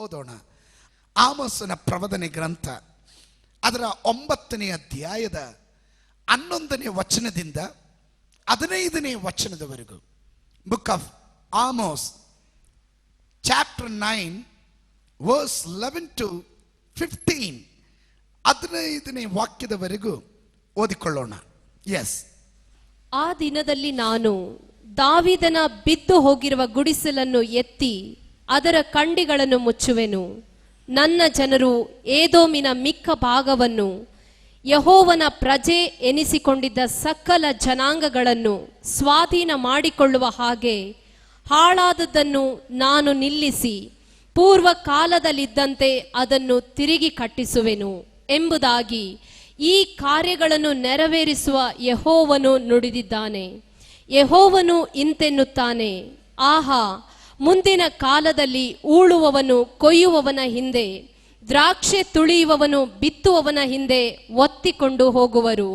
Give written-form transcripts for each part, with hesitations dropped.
ಓದೋಣ. ಆಮೋಸನ ಪ್ರವದನೆ ಗ್ರಂಥ ಅದರ 9ನೇ ಅಧ್ಯಾಯದ 11ನೇ ವಚನದಿಂದ 15ನೇ ವಚನದವರೆಗೂ. Book of Amos chapter 9 verse 11 to 15, 15ನೇ ವಾಕ್ಯದವರೆಗೂ ಓದಿಕೊಳ್ಳೋಣ. ಎಸ್. ಆ ದಿನದಲ್ಲಿ ನಾನು ದಾವೀದನ ಬಿದ್ದು ಹೋಗಿರುವ ಗುಡಿಸಲನ್ನು ಎತ್ತಿ ಅದರ ಕಂಡಿಗಳನ್ನು ಮುಚ್ಚುವೆನು. ನನ್ನ ಜನರು ಏದೋಮಿನ ಮಿಕ್ಕ ಭಾಗವನ್ನು, ಯೆಹೋವನ ಪ್ರಜೆ ಎನಿಸಿಕೊಂಡಿದ್ದ ಸಕಲ ಜನಾಂಗಗಳನ್ನು ಸ್ವಾಧೀನ ಮಾಡಿಕೊಳ್ಳುವ ಹಾಗೆ ಹಾಳಾದದ್ದನ್ನು ನಾನು ನಿಲ್ಲಿಸಿ ಪೂರ್ವ ಕಾಲದಲ್ಲಿದ್ದಂತೆ ಅದನ್ನು ತಿರುಗಿ ಕಟ್ಟಿಸುವೆನು ಎಂಬುದಾಗಿ ಈ ಕಾರ್ಯಗಳನ್ನು ನೆರವೇರಿಸುವ ಯೆಹೋವನು ನುಡಿದಿದ್ದಾನೆ. ಯೆಹೋವನು ಇಂತೆನ್ನುತ್ತಾನೆ, ಆಹಾ, ಮುಂದಿನ ಕಾಲದಲ್ಲಿ ಊಳುವವನು ಕೊಯ್ಯುವವನ ಹಿಂದೆ, ದ್ರಾಕ್ಷೆ ತುಳಿಯುವವನು ಬಿತ್ತುವವನ ಹಿಂದೆ ಒತ್ತಿಕೊಂಡು ಹೋಗುವರು.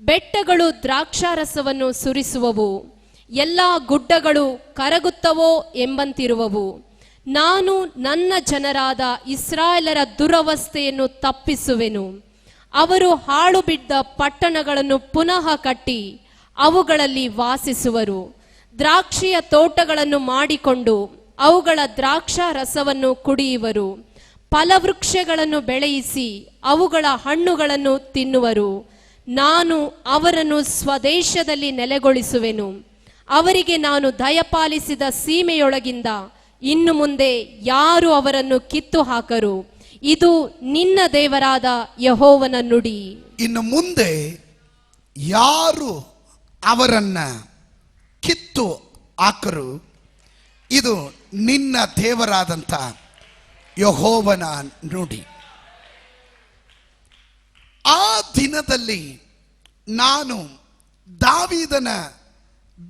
ಬೆಟ್ಟಗಳು ದ್ರಾಕ್ಷಾರಸವನ್ನು ಸುರಿಸುವವು, ಎಲ್ಲ ಗುಡ್ಡಗಳು ಕರಗುತ್ತವೋ ಎಂಬಂತಿರುವವು. ನಾನು ನನ್ನ ಜನರಾದ ಇಸ್ರಾಯೇಲರ ದುರವಸ್ಥೆಯನ್ನು ತಪ್ಪಿಸುವೆನು. ಅವರು ಹಾಳು ಬಿದ್ದ ಪಟ್ಟಣಗಳನ್ನು ಪುನಃ ಕಟ್ಟಿ ಅವುಗಳಲ್ಲಿ ವಾಸಿಸುವರು. ದ್ರಾಕ್ಷಿಯ ತೋಟಗಳನ್ನು ಮಾಡಿಕೊಂಡು ಅವುಗಳ ದ್ರಾಕ್ಷಾ ರಸವನ್ನು ಕುಡಿಯುವರು. ಫಲವೃಕ್ಷಗಳನ್ನು ಬೆಳೆಯಿಸಿ ಅವುಗಳ ಹಣ್ಣುಗಳನ್ನು ತಿನ್ನುವರು. ನಾನು ಅವರನ್ನು ಸ್ವದೇಶದಲ್ಲಿ ನೆಲೆಗೊಳಿಸುವೆನು. ಅವರಿಗೆ ನಾನು ದಯಪಾಲಿಸಿದ ಸೀಮೆಯೊಳಗಿಂದ ಇನ್ನು ಮುಂದೆ ಯಾರು ಅವರನ್ನು ಕಿತ್ತು ಹಾಕರು. ಇದು ನಿನ್ನ ದೇವರಾದ ಯೆಹೋವನ ನುಡಿ. ಇನ್ನು ಮುಂದೆ ಯಾರು ಅವರನ್ನ ಕಿತ್ತು ಹಾಕರು, ಇದು ನಿನ್ನ ದೇವರಾದಂಥ ಯೆಹೋವನ ನುಡಿ. ಆ ದಿನದಲ್ಲಿ ನಾನು ದಾವೀದನ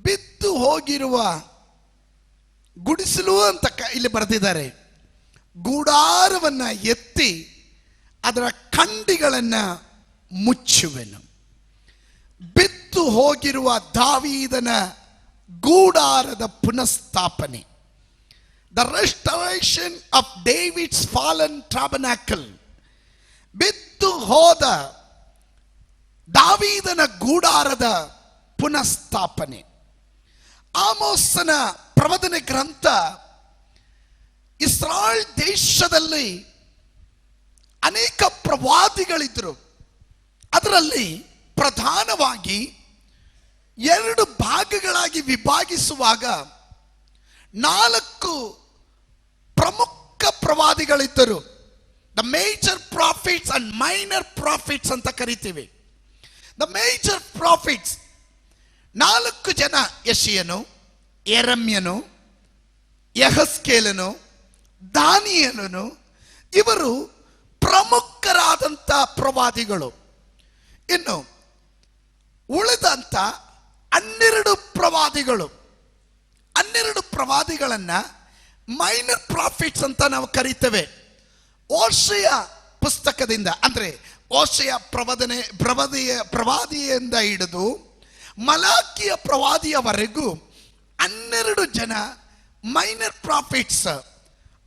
ಬಿದ್ದು ಹೋಗಿರುವ ಗುಡಿಸಲು ಅಂತ ಇಲ್ಲಿ ಬರೆದಿದ್ದಾರೆ, ಗೂಡಾರವನ್ನ ಎತ್ತಿ ಅದರ ಕಂಡಿಗಳನ್ನ ಮುಚ್ಚುವೆನು. ಬಿದ್ದು ಹೋಗಿರುವ ದಾವೀದನ ಗೂಡಾರದ ಪುನಃಸ್ಥಾಪನೆ, the restoration of David's fallen tabernacle. ಬಿದ್ದು ಹೋದ ದಾವೀದನ ಗೂಡಾರದ ಪುನಃಸ್ಥಾಪನೆ. ಆಮೋಸನ ಪ್ರವದನೆ ಗ್ರಂಥ ಇಸ್ರಾಯೇಲ್ ದೇಶದಲ್ಲಿ ಅನೇಕ ಪ್ರವಾದಿಗಳಿದ್ದರು. ಅದರಲ್ಲಿ ಪ್ರಧಾನವಾಗಿ 2 ಭಾಗಗಳಾಗಿ ವಿಭಾಗಿಸುವಾಗ 4 ಪ್ರಮುಖ ಪ್ರವಾದಿಗಳಿದ್ದರು. The major prophets and minor prophets ಅಂತ ಕರಿತೀವಿ. ದ ಮೇಜರ್ ಪ್ರಾಫಿಟ್ಸ್ 4 ಜನ, ಯೆಶಾಯನು, ಯೆರೆಮ್ಯನು, ಯೆಹೆಜ್ಕೇಲನು, ದಾನಿಯೇಲನು. ಇವರು ಪ್ರಮುಖರಾದಂಥ ಪ್ರವಾದಿಗಳು. ಇನ್ನು ಉಳಿದಂಥ 12 ಪ್ರವಾದಿಗಳು, 12 ಪ್ರವಾದಿಗಳನ್ನ ಮೈನರ್ ಪ್ರಾಫಿಟ್ಸ್ ಅಂತ ನಾವು ಕರಿತೇವೆ. ಓಷೆಯ ಪುಸ್ತಕದಿಂದ, ಅಂದ್ರೆ ಓಷೆಯ ಪ್ರವಾದಿಯಿಂದ ಹಿಡಿದು ಮಲಾಕಿಯ ಪ್ರವಾದಿಯವರೆಗೂ 12 ಜನ ಮೈನರ್ ಪ್ರಾಫಿಟ್ಸ್.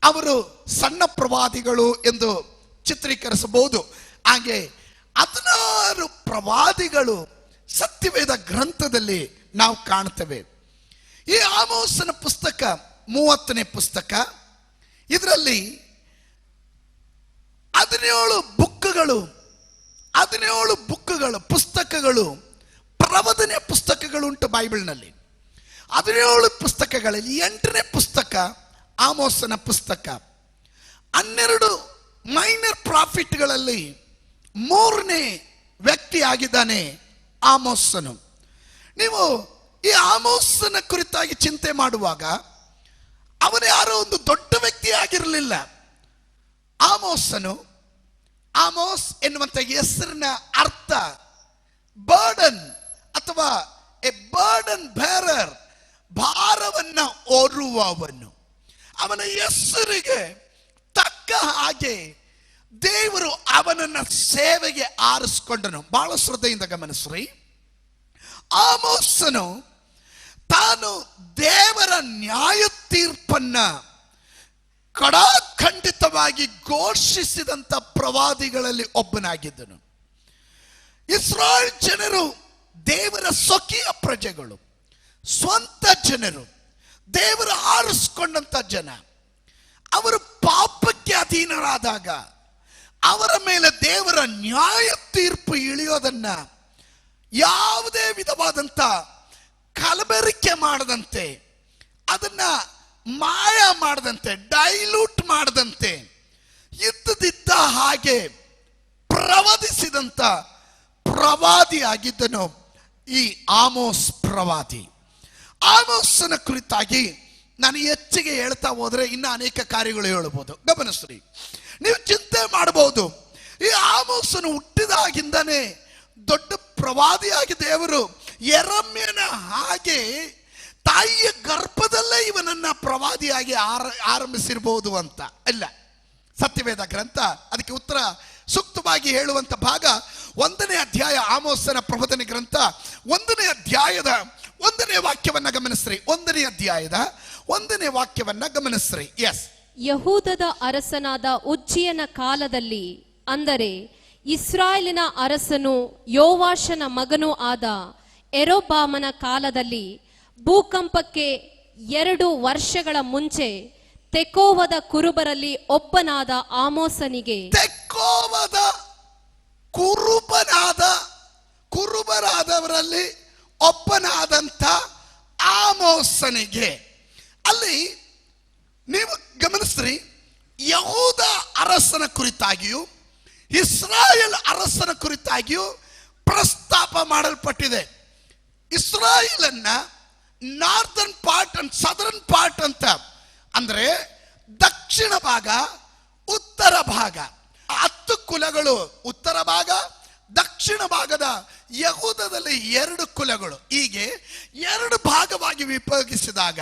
ಅವರು ಸಣ್ಣ ಪ್ರವಾದಿಗಳು ಎಂದು ಚಿತ್ರೀಕರಿಸಬಹುದು. ಹಾಗೆ 16 ಪ್ರವಾದಿಗಳು ಸತ್ಯವೇದ ಗ್ರಂಥದಲ್ಲಿ ನಾವು ಕಾಣ್ತೇವೆ. ಈ ಆಮೋಸನ ಪುಸ್ತಕ 30ನೇ ಪುಸ್ತಕ. ಇದರಲ್ಲಿ 17 ಬುಕ್ಗಳು ಪುಸ್ತಕಗಳು, ಪ್ರವದನೆ ಪುಸ್ತಕಗಳು ಉಂಟು ಬೈಬಲ್ನಲ್ಲಿ. 17 ಪುಸ್ತಕಗಳಲ್ಲಿ 8ನೇ ಪುಸ್ತಕ ಆಮೋಸನ ಪುಸ್ತಕ. 12 ಮೈನರ್ ಪ್ರಾಫಿಟ್ಗಳಲ್ಲಿ 3ನೇ ವ್ಯಕ್ತಿ ಆಗಿದ್ದಾನೆ ಆಮೋಸನು. ನೀವು ಈ ಆಮೋಸನ ಕುರಿತಾಗಿ ಚಿಂತೆ ಮಾಡುವಾಗ ಅವನು ಯಾರೋ ಒಂದು ದೊಡ್ಡ ವ್ಯಕ್ತಿ ಆಗಿರಲಿಲ್ಲ. ಆಮೋಸ್ ಎನ್ನುವಂತ ಹೆಸರಿನ ಅರ್ಥ ಬರ್ಡನ್ ಅಥವಾ ಎ ಬರ್ಡನ್ ಬೇರರ್, ಭಾರವನ್ನ ಹೊರುವವನು. ಅವನ ಹೆಸರಿಗೆ ತಕ್ಕ ಹಾಗೆ ದೇವರು ಅವನನ್ನ ಸೇವೆಗೆ ಆರಿಸಿಕೊಂಡನು. ಬಹಳ ಶ್ರದ್ಧೆಯಿಂದ ಗಮನಿಸ್ರಿ. ಆಮೋಸನು ತಾನು ದೇವರ ನ್ಯಾಯ ತೀರ್ಪನ್ನ ಖಂಡಿತವಾಗಿ ಘೋಷಿಸಿದಂತ ಪ್ರವಾದಿಗಳಲ್ಲಿ ಒಬ್ಬನಾಗಿದ್ದನು. ಇಸ್ರಾಯೇಲ್ ಜನರು ದೇವರ ಸ್ವಕೀಯ ಪ್ರಜೆಗಳು, ಸ್ವಂತ ಜನರು, ದೇವರ ಆರಿಸಿಕೊಂಡಂತ ಜನ. ಅವರು ಪಾಪಕ್ಕೆ ಅಧೀನರಾದಾಗ ಅವರ ಮೇಲೆ ದೇವರ ನ್ಯಾಯ ತೀರ್ಪು ಇಳಿಯೋದನ್ನ ಯಾವುದೇ ವಿಧವಾದಂತ ಕಲಬೆರಕೆ ಮಾಡದಂತೆ, ಅದನ್ನ ಮಾಯ ಮಾಡದಂತೆ, ಡೈಲ್ಯೂಟ್ ಮಾಡದಂತೆ ಇದ್ದದಿದ್ದ ಹಾಗೆ ಪ್ರವಾದಿಸಿದಂತ ಪ್ರವಾದಿ ಆಗಿದ್ದನು ಈ ಆಮೋಸ್ ಪ್ರವಾದಿ. ಆಮೋಸನ ಕುರಿತಾಗಿ ನಾನು ಹೆಚ್ಚಿಗೆ ಹೇಳ್ತಾ ಹೋದ್ರೆ ಇನ್ನು ಅನೇಕ ಕಾರ್ಯಗಳು ಹೇಳಬಹುದು. ಗಮನಿಸ್ರಿ, ನೀವು ಚಿಂತೆ ಮಾಡಬಹುದು, ಈ ಆಮೋಸನು ಹುಟ್ಟಿದಾಗಿಂದನೇ ದೊಡ್ಡ ಪ್ರವಾದಿಯಾಗಿ ದೇವರು ಯೆರೆಮೀಯನ ಹಾಗೆ ತಾಯಿಯ ಗರ್ಭದಲ್ಲೇ ಇವನನ್ನ ಪ್ರವಾದಿಯಾಗಿ ಆರಂಭಿಸಿರಬಹುದು ಅಂತ. ಇಲ್ಲ, ಸತ್ಯವೇದ ಗ್ರಂಥ ಅದಕ್ಕೆ ಉತ್ತರ ಸೂಕ್ತವಾಗಿ ಹೇಳುವಂತ ಭಾಗ 1ನೇ ಅಧ್ಯಾಯ, ಆಮೋಸನ ಪ್ರಬೋಧನೆ ಗ್ರಂಥ 1ನೇ ಅಧ್ಯಾಯದ 1ನೇ ವಾಕ್ಯವನ್ನ ಗಮನಿಸ್ರಿ. 1ನೇ ಅಧ್ಯಾಯದ 1ನೇ ವಾಕ್ಯವನ್ನ ಗಮನಿಸ್ರಿ. ಎಸ್, ಯಹೂದದ ಅರಸನಾದ ಉಜ್ಜಿಯನ ಕಾಲದಲ್ಲಿ, ಅಂದರೆ ಇಸ್ರಾಯೇಲಿನ ಅರಸನು ಯೋವಾಷನ ಮಗನೂ ಆದ ಯೆರೊಬ್ಬಾಮನ ಕಾಲದಲ್ಲಿ, ಭೂಕಂಪಕ್ಕೆ 2 ವರ್ಷಗಳ ಮುಂಚೆ ತೆಕೋವದ ಕುರುಬರಲ್ಲಿ ಒಬ್ಬನಾದ ಆಮೋಸನಿಗೆ, ತೆಕೋವದ ಕುರುಬರಾದವರಲ್ಲಿ ಒಬ್ಬನಾದಂಥ ಆಮೋಸನಿಗೆ, ಅಲ್ಲಿ ನೀವು ಗಮನಿಸ್ರಿ, ಯಹೂದ ಅರಸನ ಕುರಿತಾಗಿಯೂ ಇಸ್ರಾಯೇಲ್ ಅರಸನ ಕುರಿತಾಗಿಯೂ ಪ್ರಸ್ತಾಪ ಮಾಡಲ್ಪಟ್ಟಿದೆ. ಇಸ್ರಾಯೇಲನ್ನ northern part and southern part ಅಂತ, ಅಂದ್ರೆ ದಕ್ಷಿಣ ಭಾಗ, ಉತ್ತರ ಭಾಗ, 10 ಕುಲಗಳು ಉತ್ತರ ಭಾಗ, ದಕ್ಷಿಣ ಭಾಗದ ಯಹೂದದಲ್ಲಿ 2 ಕುಲಗಳು, ಹೀಗೆ 2 ಭಾಗವಾಗಿ ವಿಭಾಗಿಸಿದಾಗ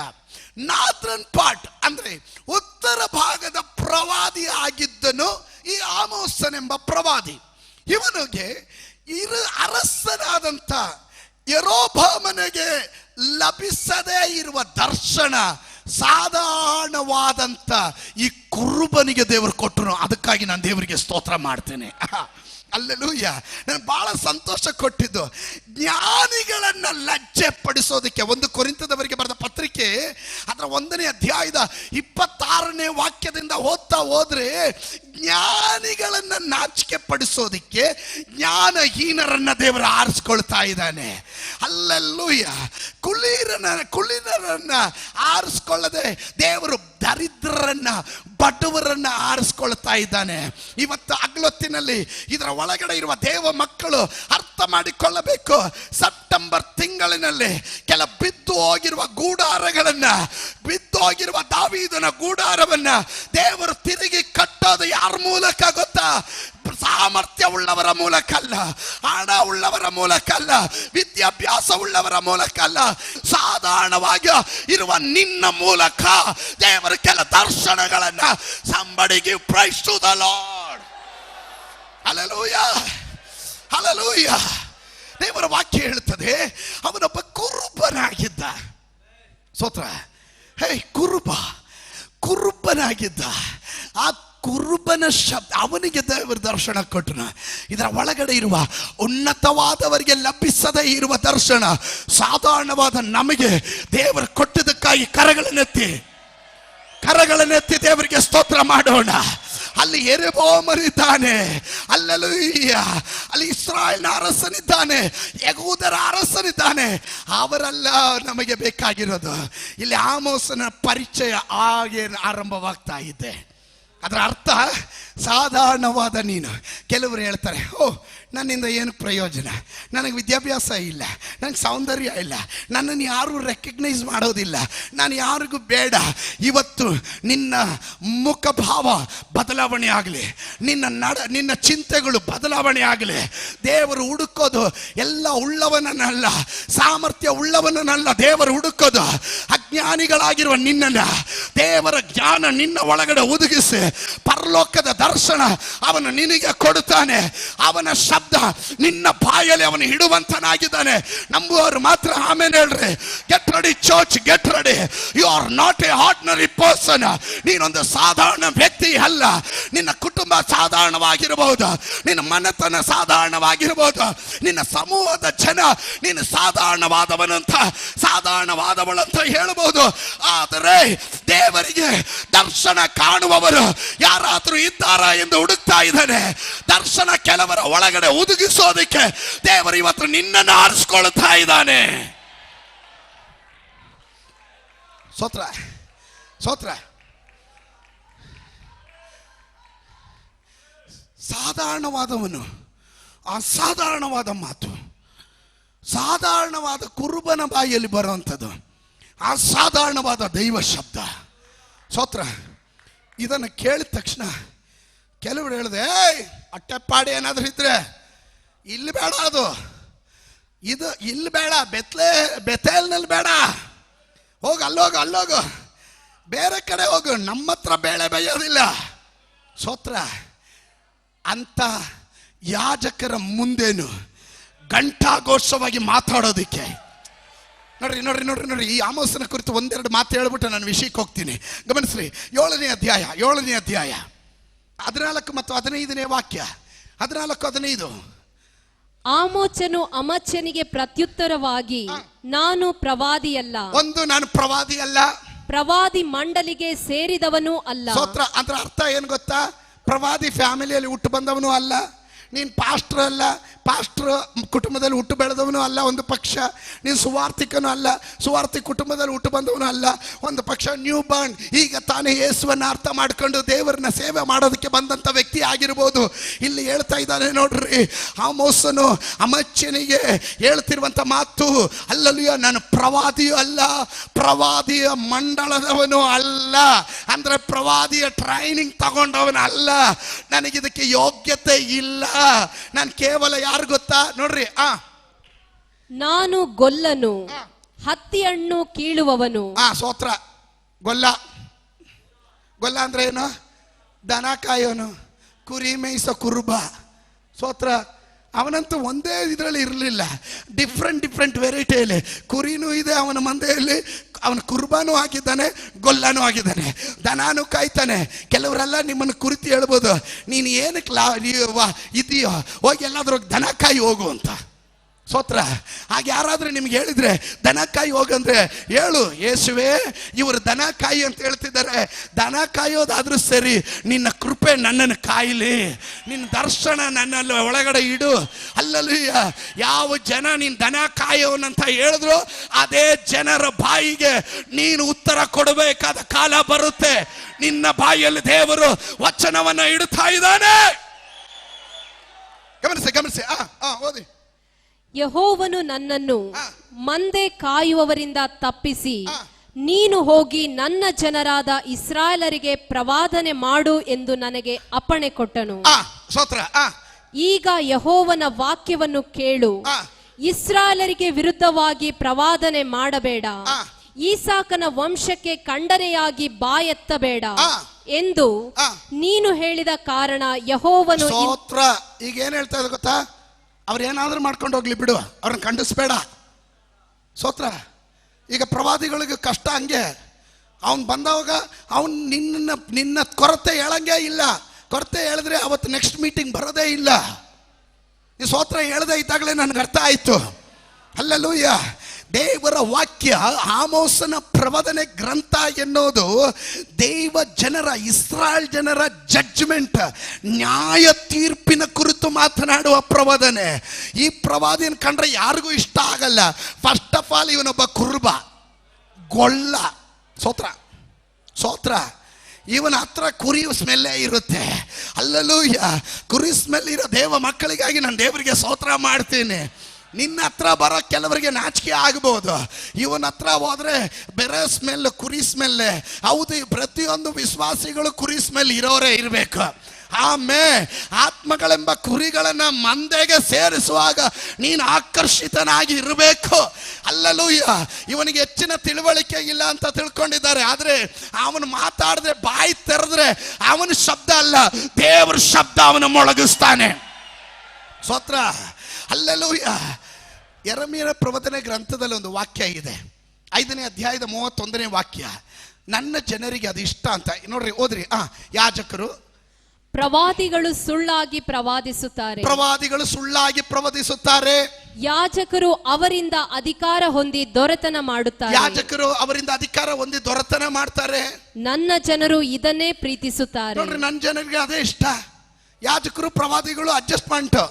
ನಾರ್ದರ್ನ್ ಪಾರ್ಟ್ ಅಂದ್ರೆ ಉತ್ತರ ಭಾಗದ ಪ್ರವಾದಿ ಆಗಿದ್ದನು ಈ ಆಮೋಸನೆಂಬ ಪ್ರವಾದಿ. ಇವನಿಗೆ ಅರಸನಾದಂಥ ಯೆರೊಬ್ಬಾಮನಿಗೆ ಲಭಿಸದೇ ಇರುವ ದರ್ಶನ ಸಾಧಾರಣವಾದಂತ ಈ ಕುರುಬನಿಗೆ ದೇವರು ಕೊಟ್ಟರು. ಅದಕ್ಕಾಗಿ ನಾನು ದೇವರಿಗೆ ಸ್ತೋತ್ರ ಮಾಡ್ತೇನೆ. ಅಲ್ಲೆಲೂಯ್ಯ. ನಾನು ಬಹಳ ಸಂತೋಷ ಕೊಟ್ಟಿದ್ದು, ಜ್ಞಾನಿಗಳನ್ನ ಲಜ್ಜೆ ಪಡಿಸೋದಕ್ಕೆ. 1 ಕೊರಿಂಥದವರಿಗೆ ಬರೆದ ಪತ್ರಿಕೆ ಅದರ 1ನೇ ಅಧ್ಯಾಯದ 26ನೇ ವಾಕ್ಯದಿಂದ ಓದ್ತಾ ಹೋದ್ರೆ, ಜ್ಞಾನಿಗಳನ್ನ ನಾಚಿಕೆ ಪಡಿಸೋದಿಕ್ಕೆ ಜ್ಞಾನಹೀನರನ್ನ ದೇವರು ಆರಿಸ್ಕೊಳ್ತಾ ಇದ್ದಾನೆ. ಅಲ್ಲೆಲೂಯ್ಯ. ಕುಲೀನರನ್ನ ಆರಿಸ್ಕೊಳ್ಳದೆ ದೇವರು ದರಿದ್ರರನ್ನ, ಬಡವರನ್ನ ಆರಿಸ್ಕೊಳ್ತಾ ಇದ್ದಾನೆ. ಇವತ್ತು ಹಗಲೊತ್ತಿನಲ್ಲಿ ಇದರ ಒಳಗಡೆ ಇರುವ ದೇವ ಮಕ್ಕಳು ಅರ್ಥ ಮಾಡಿಕೊಳ್ಳಬೇಕು. ಸೆಪ್ಟೆಂಬರ್ ತಿಂಗಳಿನಲ್ಲಿ ಕೆಲ ಬಿದ್ದು ಹೋಗಿರುವ ಗೂಡಾರಗಳನ್ನ, ಬಿದ್ದು ಹೋಗಿರುವ ದಾವೀದನ ಗೂಡಾರವನ್ನ ದೇವರು ತಿರುಗಿ ಕಟ್ಟೋದು ಯಾರ ಮೂಲಕ ಗೊತ್ತಾ? ಸಾಮರ್ಥ್ಯ ಉಳ್ಳವರ ಮೂಲಕ ಅಲ್ಲ, ಹಣ ಉಳ್ಳವರ ಮೂಲಕ ಅಲ್ಲ, ವಿದ್ಯಾಭ್ಯಾಸ ಉಳ್ಳವರ ಮೂಲಕ ಅಲ್ಲ, ಸಾಧಾರಣವಾಗಿ ಇರುವ ನಿನ್ನ ಮೂಲಕ ದೇವರು ಕೆಲ ದರ್ಶನಗಳನ್ನ. somebody give praise to the Lord. Hallelujah, hallelujah. ದೇವರ ವಾಕ್ಯ ಹೇಳುತ್ತದೆ, ಅವನೊಬ್ಬ ಕುರುಬನಾಗಿದ್ದ. ಸ್ತೋತ್ರ. ಹೇ, ಕುರುಬನಾಗಿದ್ದ. ಆ ಕುರುಬನ ಶಬ್ದ ಅವನಿಗೆ ದೇವರು ದರ್ಶನ ಕೊಟ್ಟನು. ಇದರ ಒಳಗಡೆ ಇರುವ ಉನ್ನತವಾದವರಿಗೆ ಲಭಿಸದೇ ಇರುವ ದರ್ಶನ ಸಾಧಾರಣವಾದ ನಮಗೆ ದೇವರು ಕೊಟ್ಟಿದ್ದಕ್ಕಾಗಿ ಕರಗಳನ್ನೆತ್ತಿ ದೇವರಿಗೆ ಸ್ತೋತ್ರ ಮಾಡೋಣ. ಅಲ್ಲಿ ಯೆರೊಬ್ಬಾಮನಿದ್ದಾನೆ, ಅಲ್ಲೆಲೂಯ್ಯ. ಅಲ್ಲಿ ಇಸ್ರಾಯೇಲ್ನ ಅರಸನಿದ್ದಾನೆ, ಯಹೂದರ ಅರಸನಿದ್ದಾನೆ. ಅವರೆಲ್ಲ ನಮಗೆ ಬೇಕಾಗಿರೋದು. ಇಲ್ಲಿ ಆಮೋಸನ ಪರಿಚಯ ಹಾಗೆ ಆರಂಭವಾಗ್ತಾ ಇದೆ. ಅದರ ಅರ್ಥ ಸಾಧಾರಣವಾದ ನೀನು. ಕೆಲವರು ಹೇಳ್ತಾರೆ, ಓ ನನ್ನಿಂದ ಏನು ಪ್ರಯೋಜನ, ನನಗೆ ವಿದ್ಯಾಭ್ಯಾಸ ಇಲ್ಲ, ನನಗೆ ಸೌಂದರ್ಯ ಇಲ್ಲ, ನನ್ನನ್ನು ಯಾರೂ ರೆಕಗ್ನೈಸ್ ಮಾಡೋದಿಲ್ಲ, ನಾನು ಯಾರಿಗೂ ಬೇಡ. ಇವತ್ತು ನಿನ್ನ ಮುಖಭಾವ ಬದಲಾವಣೆ ಆಗಲಿ, ನಿನ್ನ ಚಿಂತೆಗಳು ಬದಲಾವಣೆ ಆಗಲಿ. ದೇವರು ಹುಡುಕೋದು ಎಲ್ಲ ಉಳ್ಳವನನ್ನಲ್ಲ, ಸಾಮರ್ಥ್ಯ ಉಳ್ಳವನನ್ನಲ್ಲ ದೇವರು ಹುಡುಕೋದು. ಅಜ್ಞಾನಿಗಳಾಗಿರುವ ನಿನ್ನನ್ನು ದೇವರ ಜ್ಞಾನ ನಿನ್ನ ಒಳಗಡೆ ಒದಗಿಸಿ ಪರಲೋಕದ ದರ್ಶನ ಅವನು ನಿನಗೆ ಕೊಡುತ್ತಾನೆ. ಅವನ ಶಬ್ದ ನಿನ್ನ ಬಾಯಲ್ಲಿ ಅವನು ಇಡುವಂತನಾಗಿದ್ದಾನೆ. ನಂಬುವವರು ಮಾತ್ರ ಆಮೇಲೆ ಹೇಳ್ರಿ. Get ready church, get ready. You are not a ordinary person. ನೀನೊಂದು ಸಾಧಾರಣ ವ್ಯಕ್ತಿ ಅಲ್ಲ. ನಿನ್ನ ಕುಟುಂಬ ಸಾಧಾರಣವಾಗಿರಬಹುದು, ನಿನ್ನ ಮನೆತನ ಸಾಧಾರಣವಾಗಿರಬಹುದು, ನಿನ್ನ ಸಮೂಹದ ಜನ ನೀನು ಸಾಧಾರಣವಾದವನಂತ ಸಾಧಾರಣವಾದವಳಂತ ಹೇಳಬಹುದು. ಆದರೆ ದೇವರಿಗೆ ದರ್ಶನ ಕಾಣುವವರು ಯಾರಾದರೂ ಇದ್ದಾರಾ ಎಂದು ಹುಡುಕ್ತಾ ಇದ್ದಾನೆ. ದರ್ಶನ ಕೆಲವರ ಒಳಗಡೆ ಒದಗಿಸೋದಕ್ಕೆ ದೇವರು ಇವತ್ತು ನಿನ್ನನ್ನು ಆರಿಸ್ಕೊಳ್ತಾ ಇದ್ದಾನೆ. ಸ್ತೋತ್ರ, ಸ್ತೋತ್ರ. ಸಾಧಾರಣವಾದವನು ಅಸಾಧಾರಣವಾದ ಮಾತು, ಸಾಧಾರಣವಾದ ಕುರುಬನ ಬಾಯಿಯಲ್ಲಿ ಬರುವಂಥದ್ದು ಅಸಾಧಾರಣವಾದ ದೈವ ಶಬ್ದ. ಸ್ತೋತ್ರ. ಇದನ್ನು ಕೇಳಿದ ತಕ್ಷಣ ಕೆಲವರು ಹೇಳಿದೆ, ಅಟ್ಟೆಪ್ಪಾಡಿ ಏನಾದರೂ ಇದ್ರೆ ಇಲ್ಲಿ ಬೇಡ, ಅದು ಇದು ಇಲ್ಲಿ ಬೇಡ, ಬೆತೇಲ್ನಲ್ಲಿ ಬೇಡ, ಹೋಗು, ಅಲ್ಲೋಗು, ಅಲ್ಲೋಗು, ಬೇರೆ ಕಡೆ ಹೋಗು, ನಮ್ಮ ಹತ್ರ ಬೇಳೆ ಬೇಯೋದಿಲ್ಲ. ಸ್ತೋತ್ರ. ಅಂತ ಯಾಜಕರ ಮುಂದೇನು ಘಂಟಾಘೋಷವಾಗಿ ಮಾತಾಡೋದಕ್ಕೆ ನೋಡ್ರಿ ನೋಡ್ರಿ ನೋಡ್ರಿ ನೋಡ್ರಿ. ಈ ಆಮೋಸನ ಕುರಿತು ಒಂದೆರಡು ಮಾತು ಹೇಳ್ಬಿಟ್ಟು ನಾನು ವಿಷಯಕ್ಕೆ ಹೋಗ್ತೀನಿ. ಗಮನಿಸ್ರಿ. 7ನೇ ಅಧ್ಯಾಯ 14 ಮತ್ತು 15ನೇ ವಾಕ್ಯ. 14-15. ಆಮೋಚನು ಅಮಚ್ಯನಿಗೆ ಪ್ರತ್ಯುತ್ತರವಾಗಿ, ನಾನು ಪ್ರವಾದಿಯಲ್ಲ. ನಾನು ಪ್ರವಾದಿಯಲ್ಲ, ಪ್ರವಾದಿ ಮಂಡಲಿಗೆ ಸೇರಿದವನೂ ಅಲ್ಲ. ಸ್ತೋತ್ರ. ಅಂದ್ರೆ ಅರ್ಥ ಏನು ಗೊತ್ತಾ? ಪ್ರವಾದಿ ಫ್ಯಾಮಿಲಿಯಲ್ಲಿ ಹುಟ್ಟು ಬಂದವನು ಅಲ್ಲ, ನೀನು ಪಾಸ್ಟರ್ ಅಲ್ಲ, ಪಾಸ್ಟರ್ ಕುಟುಂಬದಲ್ಲಿ ಹುಟ್ಟು ಬೆಳೆದವನು ಅಲ್ಲ ಒಂದು ಪಕ್ಷ, ನೀನು ಸುವಾರ್ಥಿಕನೂ ಅಲ್ಲ, ಸುವಾರ್ಥಿ ಕುಟುಂಬದಲ್ಲಿ ಹುಟ್ಟು ಬಂದವನು ಅಲ್ಲ ಒಂದು ಪಕ್ಷ, ನ್ಯೂ ಬಾರ್ನ್ ಈಗ ತಾನೇ ಯೇಸುವನ್ನು ಅರ್ಥ ಮಾಡ್ಕೊಂಡು ದೇವರನ್ನ ಸೇವೆ ಮಾಡೋದಕ್ಕೆ ಬಂದಂಥ ವ್ಯಕ್ತಿ ಆಗಿರ್ಬೋದು. ಇಲ್ಲಿ ಹೇಳ್ತಾ ಇದ್ದಾನೆ ನೋಡ್ರಿ, ಆಮೋಸನು ಅಮಚ್ಯನಿಗೆ ಹೇಳ್ತಿರುವಂಥ ಮಾತು, ಅಲ್ಲಲ್ಲಿಯ ನಾನು ಪ್ರವಾದಿಯೂ ಅಲ್ಲ, ಪ್ರವಾದಿಯ ಮಂಡಳದವನು ಅಲ್ಲ, ಅಂದ್ರೆ ಪ್ರವಾದಿಯ ಟ್ರೈನಿಂಗ್ ತಗೊಂಡವನ ಅಲ್ಲ, ನನಗಿದಕ್ಕೆ ಯೋಗ್ಯತೆ ಇಲ್ಲ. ನಾನು ಕೇವಲ ಯಾರು ಗೊತ್ತಾ? ನೋಡ್ರಿ, ನಾನು ಗೊಲ್ಲನು, ಹತ್ತಿ ಹಣ್ಣು ಕೀಳುವವನು. ಸ್ತೋತ್ರ. ಗೊಲ್ಲ, ಗೊಲ್ಲ ಅಂದ್ರೆ ಏನು? ದನ ಕಾಯೋನು, ಕುರಿ ಮೇಯಿಸೋ ಕುರುಬ. ಸ್ತೋತ್ರ. ಅವನಂತೂ ಒಂದೇ ಇದರಲ್ಲಿ ಇರಲಿಲ್ಲ, ಡಿಫ್ರೆಂಟ್ ವೆರೈಟಿಯಲ್ಲಿ ಕುರಿನೂ ಇದೆ ಅವನ ಮಂದೆಯಲ್ಲಿ, ಅವನ ಕುರುಬಾನೂ ಆಗಿದ್ದಾನೆ, ಗೊಲ್ಲನೂ ಆಗಿದ್ದಾನೆ, ದನಾನು ಕಾಯ್ತಾನೆ. ಕೆಲವರೆಲ್ಲ ನಿಮ್ಮನ್ನು ಕುರಿತು ಹೇಳ್ಬೋದು, ನೀನು ಏನಕ್ಕೆ ಇದೆಯೋ ಹೋಗಿ ಎಲ್ಲಾದ್ರೂ ದನ ಕಾಯಿ ಹೋಗು ಅಂತ. ಸ್ತೋತ್ರ. ಹಾಗೆ ಯಾರಾದ್ರೂ ನಿಮ್ಗೆ ಹೇಳಿದ್ರೆ ದನ ಕಾಯಿ ಹೋಗಂದ್ರೆ ಹೇಳು, ಯೇಸುವೆ ಇವರು ದನ ಕಾಯಿ ಅಂತ ಹೇಳ್ತಿದ್ದಾರೆ, ದನ ಕಾಯೋದಾದ್ರೂ ಸರಿ, ನಿನ್ನ ಕೃಪೆ ನನ್ನನ್ನು ಕಾಯಿಲಿ, ನಿನ್ನ ದರ್ಶನ ನನ್ನಲ್ಲಿ ಒಳಗಡೆ ಇಡು. ಅಲ್ಲಲ್ಲಿ ಯಾವ ಜನ ನೀನು ದನ ಕಾಯೋನಂತ ಹೇಳಿದ್ರು ಅದೇ ಜನರ ಬಾಯಿಗೆ ನೀನು ಉತ್ತರ ಕೊಡಬೇಕಾದ ಕಾಲ ಬರುತ್ತೆ. ನಿನ್ನ ಬಾಯಿಯಲ್ಲಿ ದೇವರು ವಚನವನ್ನ ಇಡುತ್ತಾ ಇದ್ದಾನೆ. ಗಮನಿಸಿ. ಓದಿ. ಯೆಹೋವನು ನನ್ನನ್ನು ಮಂದೆ ಕಾಯುವವರಿಂದ ತಪ್ಪಿಸಿ, ನೀನು ಹೋಗಿ ನನ್ನ ಜನರಾದ ಇಸ್ರಾಯೇಲರಿಗೆ ಪ್ರವಾದನೆ ಮಾಡು ಎಂದು ನನಗೆ ಅಪ್ಪಣೆ ಕೊಟ್ಟನು. ಈಗ ಯೆಹೋವನ ವಾಕ್ಯವನ್ನು ಕೇಳು, ಇಸ್ರಾಯೇಲರಿಗೆ ವಿರುದ್ಧವಾಗಿ ಪ್ರವಾದನೆ ಮಾಡಬೇಡ, ಈಸಾಕನ ವಂಶಕ್ಕೆ ಖಂಡನೆಯಾಗಿ ಬಾಯೆತ್ತಬೇಡ ಎಂದು ನೀನು ಹೇಳಿದ ಕಾರಣ ಯೆಹೋವನು. ಈಗ ಏನ್ ಹೇಳ್ತಾ ಇದ್ದ ಗೊತ್ತಾ? ಅವ್ರೇನಾದ್ರೂ ಮಾಡ್ಕೊಂಡು ಹೋಗ್ಲಿ ಬಿಡು, ಅವ್ರನ್ನ ಖಂಡಿಸ್ಬೇಡ. ಸ್ತೋತ್ರ. ಈಗ ಪ್ರವಾದಿಗಳಿಗೆ ಕಷ್ಟ ಹಂಗೆ, ಅವನು ಬಂದವಾಗ ಅವನು ನಿನ್ನ ಕೊರತೆ ಹೇಳಂಗೆ ಇಲ್ಲ. ಕೊರತೆ ಹೇಳಿದ್ರೆ ಅವತ್ತು ನೆಕ್ಸ್ಟ್ ಮೀಟಿಂಗ್ ಬರೋದೇ ಇಲ್ಲ. ಈ ಸ್ತೋತ್ರ ಹೇಳದೇ ಇದ್ದಾಗಲೇ ನನಗೆ ಅರ್ಥ ಆಯಿತು. ಹಲ್ಲೆಲೂಯ. ದೇವರ ವಾಕ್ಯ, ಆಮೋಸನ ಪ್ರವಾದನೆ ಗ್ರಂಥ ಎನ್ನುವುದು ದೇವ ಜನರ, ಇಸ್ರಾಯೇಲ್ ಜನರ ಜಡ್ಜ್ಮೆಂಟ್, ನ್ಯಾಯ ತೀರ್ಪಿನ ಕುರಿತು ಮಾತನಾಡುವ ಪ್ರವಾದನೆ. ಈ ಪ್ರವಾದಿನ ಕಂಡ್ರೆ ಯಾರಿಗೂ ಇಷ್ಟ ಆಗಲ್ಲ. ಫಸ್ಟ್ ಆಫ್ ಆಲ್ ಇವನೊಬ್ಬ ಕುರುಬ, ಗೊಲ್ಲ. ಸ್ತೋತ್ರ. ಇವನ ಹತ್ರ ಕುರಿ ಸ್ಮೆಲ್ಲೇ ಇರುತ್ತೆ. ಅಲ್ಲಲ್ಲೂಯ್ಯ. ಕುರಿ ಸ್ಮೆಲ್ ಇರೋ ದೇವ ಮಕ್ಕಳಿಗಾಗಿ ನಾನು ದೇವರಿಗೆ ಸ್ತೋತ್ರ ಮಾಡ್ತೀನಿ. ನಿನ್ನ ಹತ್ರ ಬರೋ ಕೆಲವರಿಗೆ ನಾಚಿಕೆ ಆಗ್ಬೋದು, ಇವನ ಹತ್ರ ಹೋದ್ರೆ ಬೇರೆ ಸ್ಮೆಲ್, ಕುರಿ ಸ್ಮೆಲ್. ಹೌದು, ಪ್ರತಿಯೊಂದು ವಿಶ್ವಾಸಿಗಳು ಕುರಿ ಸ್ಮೆಲ್ ಇರೋರೇ ಇರಬೇಕು. ಆತ್ಮಗಳೆಂಬ ಕುರಿಗಳನ್ನ ಮಂದೆಗೆ ಸೇರಿಸುವಾಗ ನೀನು ಆಕರ್ಷಿತನಾಗಿ ಇರಬೇಕು. ಅಲ್ಲಲೂಯ್ಯ. ಇವನಿಗೆ ಹೆಚ್ಚಿನ ತಿಳುವಳಿಕೆ ಇಲ್ಲ ಅಂತ ತಿಳ್ಕೊಂಡಿದ್ದಾರೆ. ಆದ್ರೆ ಅವನು ಮಾತಾಡಿದ್ರೆ, ಬಾಯಿ ತೆರೆದ್ರೆ ಅವನ ಶಬ್ದ ಅಲ್ಲ, ದೇವರ ಶಬ್ದ ಅವನು ಮೊಳಗಿಸ್ತಾನೆ. ಸ್ತೋತ್ರ. ಅಲ್ಲಲೂಯ್ಯ. ಯೆರೆಮೀಯನ ಪ್ರವಚನ ಗ್ರಂಥದಲ್ಲಿ ಒಂದು ವಾಕ್ಯ ಇದೆ, 5ನೇ ಅಧ್ಯಾಯದ 31ನೇ ವಾಕ್ಯ. ನನ್ನ ಜನರಿಗೆ ಅದು ಇಷ್ಟ ಅಂತ. ನೋಡ್ರಿ, ಓದ್ರಿ. ಯಾಜಕರು, ಪ್ರವಾದಿಗಳು ಸುಳ್ಳಾಗಿ ಪ್ರವಾದಿಸುತ್ತಾರೆ. ಪ್ರವಾದಿಗಳು ಸುಳ್ಳಾಗಿ ಪ್ರವಾದಿಸುತ್ತಾರೆ. ಯಾಜಕರು ಅವರಿಂದ ಅಧಿಕಾರ ಹೊಂದಿ ದೊರೆತನ ಮಾಡುತ್ತಾರೆ. ಯಾಜಕರು ಅವರಿಂದ ಅಧಿಕಾರ ಹೊಂದಿ ದೊರೆತನ ಮಾಡ್ತಾರೆ. ನನ್ನ ಜನರು ಇದನ್ನೇ ಪ್ರೀತಿಸುತ್ತಾರೆ. ನೋಡ್ರಿ, ನನ್ನ ಜನರಿಗೆ ಅದೇ ಇಷ್ಟ. ಯಾಜಕರು ಪ್ರವಾದಿಗಳು ಅಡ್ಜಸ್ಟ್ಮೆಂಟ್.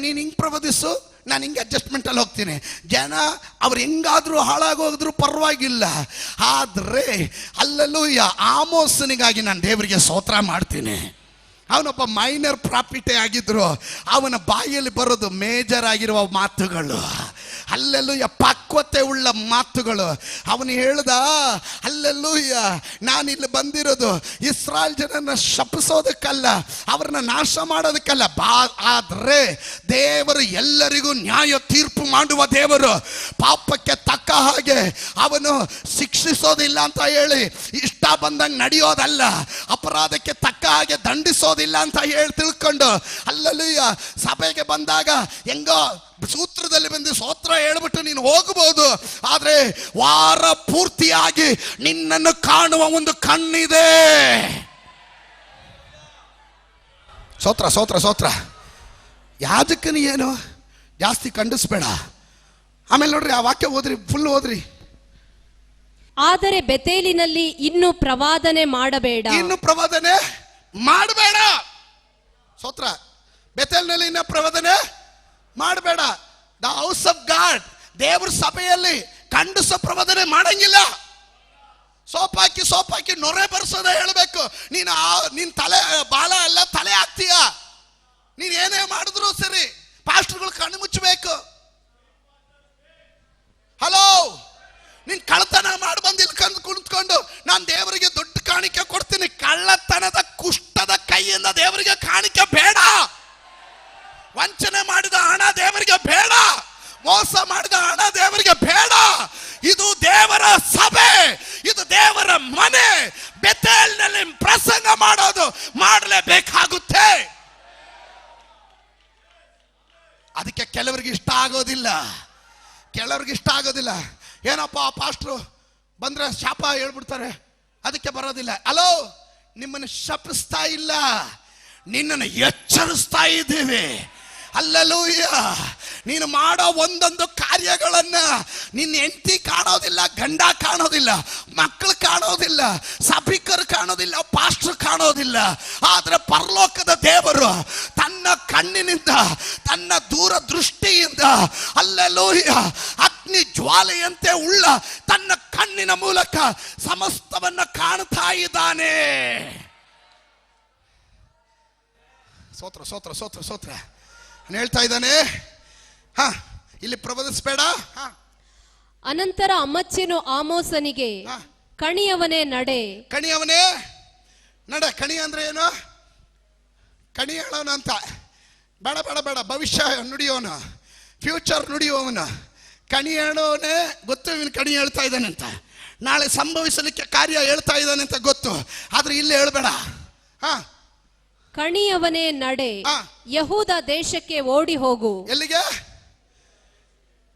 ನೀನ್ ಹಿಂಗ್ ಪ್ರವಾದಿಸು, ನಾನು ಹಿಂಗೆ ಅಡ್ಜಸ್ಟ್ಮೆಂಟ್ ಅಲ್ಲಿ ಹೋಗ್ತೀನಿ. ಜನ ಅವ್ರು ಹೆಂಗಾದ್ರೂ ಹಾಳಾಗೋದ್ರು ಪರವಾಗಿಲ್ಲ. ಆದ್ರೆ ಅಲ್ಲಲೂಯ್ಯ, ಆಮೋಸನಿಗಾಗಿ ನಾನು ದೇವರಿಗೆ ಸ್ತೋತ್ರ ಮಾಡ್ತೀನಿ. ಅವನೊಬ್ಬ ಮೈನರ್ ಪ್ರಾಫಿಟೇ ಆಗಿದ್ರು, ಅವನ ಬಾಯಲ್ಲಿ ಬರೋದು ಮೇಜರ್ ಆಗಿರುವ ಮಾತುಗಳು. ಅಲ್ಲೆಲ್ಲೂಯ್ಯ, ಪಕ್ವತೆ ಉಳ್ಳ ಮಾತುಗಳು. ಅವನು ಹೇಳ್ದ, ಅಲ್ಲೆಲ್ಲೂಯ್ಯ, ನಾನಿಲ್ಲಿ ಬಂದಿರೋದು ಇಸ್ರಾಯೇಲ್ ಜನರನ್ನ ಶಪಿಸೋದಕ್ಕಲ್ಲ, ಅವ್ರನ್ನ ನಾಶ ಮಾಡೋದಕ್ಕಲ್ಲ. ಆದ್ರೆ ದೇವರು ಎಲ್ಲರಿಗೂ ನ್ಯಾಯ ತೀರ್ಪು ಮಾಡುವ ದೇವರು. ಪಾಪಕ್ಕೆ ತಕ್ಕ ಹಾಗೆ ಅವನು ಶಿಕ್ಷಿಸೋದಿಲ್ಲ ಅಂತ ಹೇಳಿ ಇಷ್ಟ ಬಂದಂಗೆ ನಡೆಯೋದಲ್ಲ, ಅಪರಾಧಕ್ಕೆ ತಕ್ಕ ಹಾಗೆ ದಂಡಿಸೋದಿಲ್ಲ ಅಂತ ಹೇಳಿ ತಿಳ್ಕೊಂಡು ಅಲ್ಲಲೂಯ್ಯ ಸಭೆಗೆ ಬಂದಾಗ ಹೆಂಗೋ ಸೂತ್ರದಲ್ಲಿ ಬಂದು ಸ್ತೋತ್ರ ಹೇಳ್ಬಿಟ್ಟು ನೀನು ಹೋಗಬಹುದು. ಆದ್ರೆ ವಾರ ಪೂರ್ತಿಯಾಗಿ ನಿನ್ನನ್ನು ಕಾಣುವ ಒಂದು ಕಣ್ಣಿದೆ. ಸ್ತೋತ್ರ ಸ್ತೋತ್ರ ಸ್ತೋತ್ರ. ಯಾಜಕನಿ ಏನು ಜಾಸ್ತಿ ಖಂಡಿಸ್ಬೇಡ. ಆಮೇಲೆ ನೋಡ್ರಿ, ಆ ವಾಕ್ಯ ಓದ್ರಿ, ಫುಲ್ ಓದ್ರಿ. ಆದರೆ ಬೆತೇಲಿನಲ್ಲಿ ಇನ್ನು ಪ್ರವಾದನೆ ಮಾಡಬೇಡ. ಇನ್ನು ಪ್ರವಾದನೆ ಮಾಡಬೇಡ. ಸ್ತೋತ್ರ. ಬೆತೇಲಿನಲ್ಲಿ ಇನ್ನು ಪ್ರವಾದನೆ ಮಾಡಬೇಡ. ದ ಹೌಸ್ ಆಫ್ ಗಾಡ್, ದೇವ್ರ ಸಭೆಯಲ್ಲಿ ಖಂಡಿಸೋ ಪ್ರವಾದನೆ ಮಾಡಂಗಿಲ್ಲ. ಸೋಪಾಕಿ ನೊರೆ ಬರ್ಸೋದ ಹೇಳ್ಬೇಕು. ನೀನ್ ತಲೆ ಬಾಲ ಎಲ್ಲ ತಲೆ ಹಾಕ್ತೀಯ. ನೀನ್ ಏನೇ ಮಾಡಿದ್ರು ಸರಿ, ಪಾಸ್ಟರ್ಗಳು ಕಣ್ಣು ಮುಚ್ಚಬೇಕು. ಹಲೋ, ನೀನ್ ಕಳ್ಳತನ ಮಾಡಿ ಬಂದು ಇಲ್ಲಿ ಕುಳಿತುಕೊಂಡು ನಾನು ದೇವರಿಗೆ ದೊಡ್ಡ ಕಾಣಿಕೆ ಕೊಡ್ತೀನಿ. ಕಳ್ಳತನದ ಕುಷ್ಠದ ಕೈಯಿಂದ ದೇವರಿಗೆ ಕಾಣಿಕೆ ಬೇಡ. ವಂಚನೆ ಮಾಡಿದ ಹಣ ದೇವರಿಗೆ ಬೇಡ. ಮೋಸ ಮಾಡಿದ ಹಣ ದೇವರಿಗೆ ಬೇಡ. ಇದು ದೇವರ ಸಭೆ, ಇದು ದೇವರ ಮನೆ. ಬೆತೇಲಿನಲ್ಲಿ ಪ್ರಸಂಗ ಮಾಡೋದು ಮಾಡಲೇಬೇಕಾಗುತ್ತೆ. ಅದಕ್ಕೆ ಕೆಲವರಿಗೆ ಇಷ್ಟ ಆಗೋದಿಲ್ಲ. ಏನಪ್ಪ ಪಾಸ್ಟ್ರು ಬಂದ್ರೆ ಶಾಪ ಹೇಳ್ಬಿಡ್ತಾರೆ, ಅದಕ್ಕೆ ಬರೋದಿಲ್ಲ. ಅಲೋ, ನಿಮ್ಮನ್ನು ಶಪಿಸ್ತಾ ಇಲ್ಲ, ನಿನ್ನನ್ನು ಎಚ್ಚರಿಸ್ತಾ ಇದ್ದೇವೆ. ಅಲ್ಲಲೂಯ್ಯ. ನೀನು ಮಾಡೋ ಒಂದೊಂದು ಕಾರ್ಯಗಳನ್ನ ನಿನ್ನ ಹೆಂಡತಿ ಕಾಣೋದಿಲ್ಲ, ಗಂಡ ಕಾಣೋದಿಲ್ಲ, ಮಕ್ಕಳು ಕಾಣೋದಿಲ್ಲ, ಸಭಿಕರು ಕಾಣೋದಿಲ್ಲ, ಪಾಸ್ಟರ್ ಕಾಣೋದಿಲ್ಲ. ಆದ್ರೆ ಪರಲೋಕದ ದೇವರು ತನ್ನ ಕಣ್ಣಿನಿಂದ, ತನ್ನ ದೂರ ದೃಷ್ಟಿಯಿಂದ, ಅಲ್ಲಲೂಯ್ಯ, ಅಗ್ನಿ ಜ್ವಾಲೆಯಂತೆ ಉಳ್ಳ ತನ್ನ ಕಣ್ಣಿನ ಮೂಲಕ ಸಮಸ್ತವನ್ನ ಕಾಣ್ತಾ ಇದ್ದಾನೆ. ಸ್ತೋತ್ರ ಸ್ತೋತ್ರ ಸ್ತೋತ್ರ ಸ್ತೋತ್ರ. ಹೇಳ್ತಾ ಇದ್ದಾನೆ, ಇಲ್ಲಿ ಪ್ರವಾದಿಸಬೇಡ. ಅನಂತರ ಅಮಚ್ಯನು ಆಮೋಸನಿಗೆ, ಕಣಿಯವನೇ ನಡೆ. ಕಣಿಯವನೇ ನಡೆ. ಕಣಿ ಅಂದ್ರೆ ಏನು? ಕಣಿ ಹೇಳೋನು ಅಂತ. ಬೇಡ ಬೇಡ ಬೇಡ, ಭವಿಷ್ಯ ನುಡಿಯೋನು, ಫ್ಯೂಚರ್ ನುಡಿಯೋವನು. ಕಣಿ ಹೇಳೋನೇ ಗೊತ್ತು, ಇವನು ಕಣಿ ಹೇಳ್ತಾ ಇದ್ದಾನೆ ಅಂತ. ನಾಳೆ ಸಂಭವಿಸಲಿಕ್ಕೆ ಕಾರ್ಯ ಹೇಳ್ತಾ ಇದ್ದಾನೆ ಅಂತ ಗೊತ್ತು, ಆದ್ರೆ ಇಲ್ಲೇ ಹೇಳ್ಬೇಡ. ಕಣಿಯವನೇ ನಡೆ, ಯಹೂದ ದೇಶಕ್ಕೆ ಓಡಿ ಹೋಗು. ಎಲ್ಲಿಗೆ?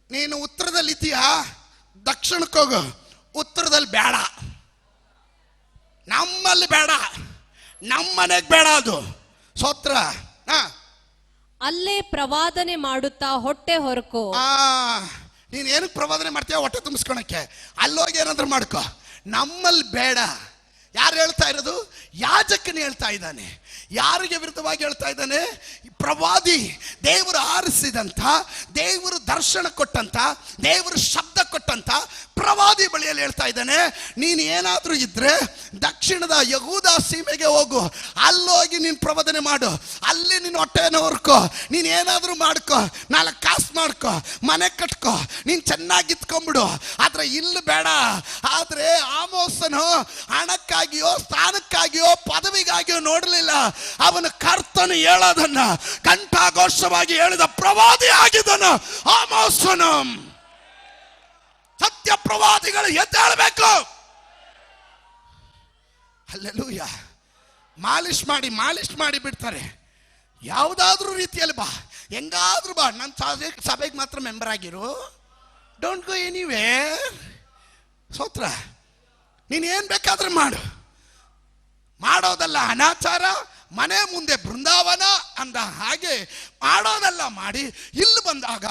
ನೀನು ಉತ್ತರದಲ್ಲಿ ಇದೀಯಾ, ದಕ್ಷಿಣಕ್ಕೆ ಹೋಗು. ಉತ್ತರದಲ್ಲಿ ಬೇಡ, ನಮ್ಮಲ್ಲಿ ಬೇಡ, ನಮ್ಮನೆಗೆ ಬೇಡ. ಅದು ಸ್ತೋತ್ರ. ಅಲ್ಲೇ ಪ್ರವಾದನೆ ಮಾಡುತ್ತಾ ಹೊಟ್ಟೆ ಹೊರಕೋ. ನೀನ್ ಏನಕ್ಕೆ ಪ್ರವಾದನೆ ಮಾಡ್ತೀಯ? ಹೊಟ್ಟೆ ತುಂಬಿಸ್ಕೊಳಕ್ಕೆ. ಅಲ್ಲೋಗಿ ಏನಾದ್ರೂ ಮಾಡ್ಕೋ. ನಮ್ಮಲ್ಲಿ ಬೇಡ. ಯಾರು ಹೇಳ್ತಾ ಇರೋದು? ಯಾಜಕನ ಹೇಳ್ತಾ ಇದ್ದಾನೆ. ಯಾರಿಗೆ ವಿರುದ್ಧವಾಗಿ ಹೇಳ್ತಾ ಇದ್ದಾನೆ? ಪ್ರವಾದಿ, ದೇವರು ಆರಿಸಿದಂತ, ದೇವರು ದರ್ಶನ ಕೊಟ್ಟಂತ, ದೇವರು ಶಬ್ದ ಕೊಟ್ಟಂತ ಪ್ರವಾದಿ ಬಳಿಯಲ್ಲಿ ಹೇಳ್ತಾ ಇದ್ದಾನೆ. ನೀನು ಏನಾದ್ರೂ ಇದ್ರೆ ದಕ್ಷಿಣದ ಯಹೂದ ಸೀಮೆಗೆ ಹೋಗು, ಅಲ್ಲೋಗಿ ನೀನು ಪ್ರವಾದನೆ ಮಾಡು. ಅಲ್ಲಿ ನೀನು ಹೊಟ್ಟೆನ ಹೊರ್ಕೋ, ನೀನು ಏನಾದ್ರೂ ಮಾಡ್ಕೋ, 4 ಕಾಸು ಮಾಡ್ಕೋ, ಮನೆ ಕಟ್ಕೋ, ನೀನು ಚೆನ್ನಾಗಿ ಇತ್ಕೊಂಡ್ಬಿಡು. ಆದ್ರೆ ಇಲ್ಲಿ ಬೇಡ. ಆದ್ರೆ ಆಮೋಸನು ಹಣಕ್ಕಾಗಿಯೋ, ಸ್ಥಾನಕ್ಕಾಗಿಯೋ, ಪದವಿಗಾಗಿಯೋ ನೋಡಲಿಲ್ಲ. ಅವನ ಕರ್ತನು ಹೇಳೋದನ್ನ ಕಂಠಾಘೋಷವಾಗಿ ಹೇಳಿದ ಪ್ರವಾದಿ ಆಗಿದ್ದನು ಆಮೋಸನು. ಸತ್ಯ ಪ್ರವಾದಿಗಳು ಎದ್ದೇಳಬೇಕು. ಹಲ್ಲೆಲೂಯಾ. ಮಾಲಿಶ್ ಮಾಡಿ ಬಿಡ್ತಾರೆ. ಯಾವುದಾದ್ರೂ ರೀತಿಯಲ್ಲಿ ಬಾ, ಹೆಂಗಾದ್ರೂ ಬಾ, ನನ್ನ ಸಭೆಗೆ ಮಾತ್ರ ಮೆಂಬರ್ ಆಗಿರು, ಡೋಂಟ್ ಗೋ ಎನಿವೇರ್. ಸ್ತೋತ್ರ. ನೀನು ಏನು ಬೇಕಾದ್ರೆ ಮಾಡೋದಲ್ಲ ಅನಾಚಾರ, ಮನೆ ಮುಂದೆ ಬೃಂದಾವನ ಅಂದ ಹಾಗೆ ಮಾಡೋದೆಲ್ಲ ಮಾಡಿ ಇಲ್ಲಿ ಬಂದಾಗ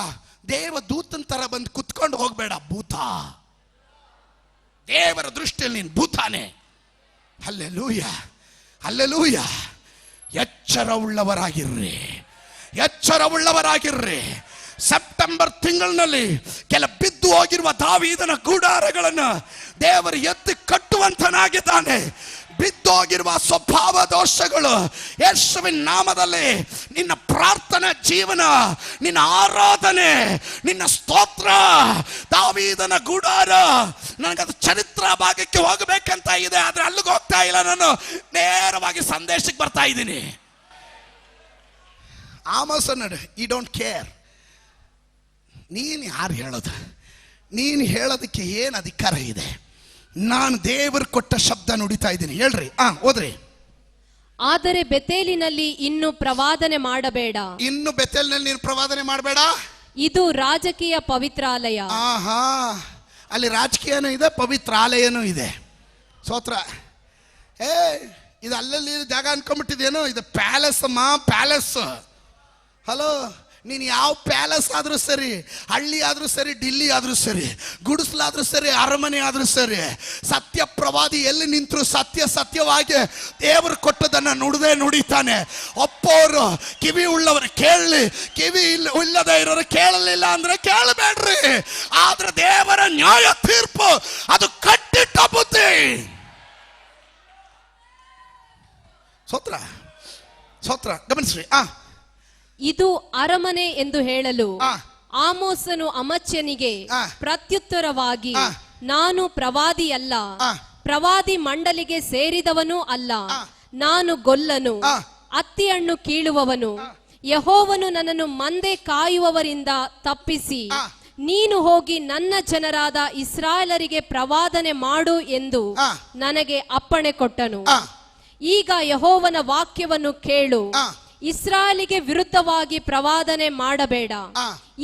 ದೇವ ದೂತನ ತರ ಬಂದು ಕುತ್ಕೊಂಡು ಹೋಗ್ಬೇಡ, ಭೂತ. ದೇವರ ದೃಷ್ಟಿಯಲ್ಲಿ ನೀನು ಭೂತಾನೆ. Hallelujah, hallelujah. ಎಚ್ಚರವುಳ್ಳವರಾಗಿರ್ರಿ. ಸೆಪ್ಟೆಂಬರ್ ತಿಂಗಳಿನಲ್ಲಿ ಕೆಲ ಬಿದ್ದು ಹೋಗಿರುವ ದಾವೀದನ ಗುಡಾರಗಳನ್ನು ದೇವರು ಎತ್ತಿ ಕಟ್ಟುವಂತನಾಗಿದ್ದಾನೆ. ಬಿದ್ದೋಗಿರುವ ಸ್ವಭಾವ ದೋಷಗಳು ಯೇಸುವಿನ ನಾಮದಲ್ಲಿ ನಿನ್ನ ಪ್ರಾರ್ಥನಾ ಜೀವನ, ನಿನ್ನ ಆರಾಧನೆ, ನಿನ್ನ ಸ್ತೋತ್ರ, ದಾವೀದನ ಗುಡಾರ, ನನಗದು ಚರಿತ್ರ ಭಾಗಕ್ಕೆ ಹೋಗಬೇಕಂತ ಇದೆ, ಆದ್ರೆ ಅಲ್ಲಿಗೆ ಹೋಗ್ತಾ ಇಲ್ಲ. ನಾನು ನೇರವಾಗಿ ಸಂದೇಶಕ್ಕೆ ಬರ್ತಾ ಇದ್ದೀನಿ. ಆಮೋಸನ ಯು ಡೋಂಟ್ ಕೇರ್. ನೀನು ಯಾರು ಹೇಳೋದು? ನೀನು ಹೇಳೋದಕ್ಕೆ ಏನು ಅಧಿಕಾರ ಇದೆ? ನಾನು ದೇವರು ಕೊಟ್ಟ ಶಬ್ದ ನುಡಿತಾ ಇದ್ದೀನಿ. ಹೇಳ್ರಿ, ಓದ್ರಿ. ಆದರೆ ಬೆತೇಲಿನಲ್ಲಿ ಇನ್ನು ಪ್ರವಾದನೆ ಮಾಡಬೇಡ. ಇನ್ನು ಬೆತೇಲಿನಲ್ಲಿ ನೀನು ಪ್ರವಾದನೆ ಮಾಡಬೇಡ. ಇದು ರಾಜಕೀಯ ಪವಿತ್ರಾಲಯ. ಅಲ್ಲಿ ರಾಜಕೀಯನೂ ಇದೆ, ಪವಿತ್ರಾಲಯನೂ ಇದೆ. ಸ್ತೋತ್ರ. ಇದು ಅಲ್ಲಲ್ಲಿ ಜಾಗ ಅನ್ಕೊಂಡ್ಬಿಟ್ಟಿದೇನೋ, ಇದು ಪ್ಯಾಲೇಸ್ ಅಮ್ಮ, ಪ್ಯಾಲೇಸ್. ಹಲೋ, ನೀನು ಯಾವ ಪ್ಯಾಲೇಸ್ ಆದರೂ ಸರಿ, ಹಳ್ಳಿ ಆದರೂ ಸರಿ, ಡಿಲ್ಲಿ ಆದರೂ ಸರಿ, ಗುಡಿಸ್ಲಾದ್ರೂ ಸರಿ, ಅರಮನೆ ಆದರೂ ಸರಿ, ಸತ್ಯ ಪ್ರವಾದಿ ಎಲ್ಲಿ ನಿಂತರು ಸತ್ಯವಾಗಿ ದೇವರು ಕೊಟ್ಟದನ್ನು ನುಡಿತಾನೆ. ಒಪ್ಪೋರು ಕಿವಿ ಉಳ್ಳವರು ಕೇಳಲಿ, ಕಿವಿ ಇಲ್ಲದೆ ಇರೋರು ಕೇಳಲಿಲ್ಲ ಅಂದ್ರೆ ಕೇಳಬೇಡ್ರಿ. ಆದ್ರೆ ದೇವರ ನ್ಯಾಯ ತೀರ್ಪು ಅದು ಕಟ್ಟಿಟ್ಟ ಬುದ್ಧಿ. ಸ್ತೋತ್ರ. ಗಮನಿಸ್ರಿ. ಇದು ಅರಮನೆ ಎಂದು ಹೇಳಲು ಆಮೋಸನು ಅಮಚ್ಯನಿಗೆ ಪ್ರತ್ಯುತ್ತರವಾಗಿ, ನಾನು ಪ್ರವಾದಿಯಲ್ಲ, ಪ್ರವಾದಿ ಮಂಡಲಿಗೆ ಸೇರಿದವನೂ ಅಲ್ಲ, ನಾನು ಗೊಲ್ಲನು, ಅತ್ತಿಹಣ್ಣು ಕೀಳುವವನು. ಯೆಹೋವನು ನನ್ನನ್ನು ಮಂದೆ ಕಾಯುವವರಿಂದ ತಪ್ಪಿಸಿ ನೀನು ಹೋಗಿ ನನ್ನ ಜನರಾದ ಇಸ್ರಾಯೇಲರಿಗೆ ಪ್ರವಾದನೆ ಮಾಡು ಎಂದು ನನಗೆ ಅಪ್ಪಣೆ ಕೊಟ್ಟನು. ಈಗ ಯೆಹೋವನ ವಾಕ್ಯವನ್ನು ಕೇಳು, ಇಸ್ರಾಯೇಲಿಗೆ ವಿರುದ್ಧವಾಗಿ ಪ್ರವಾದನೆ ಮಾಡಬೇಡ,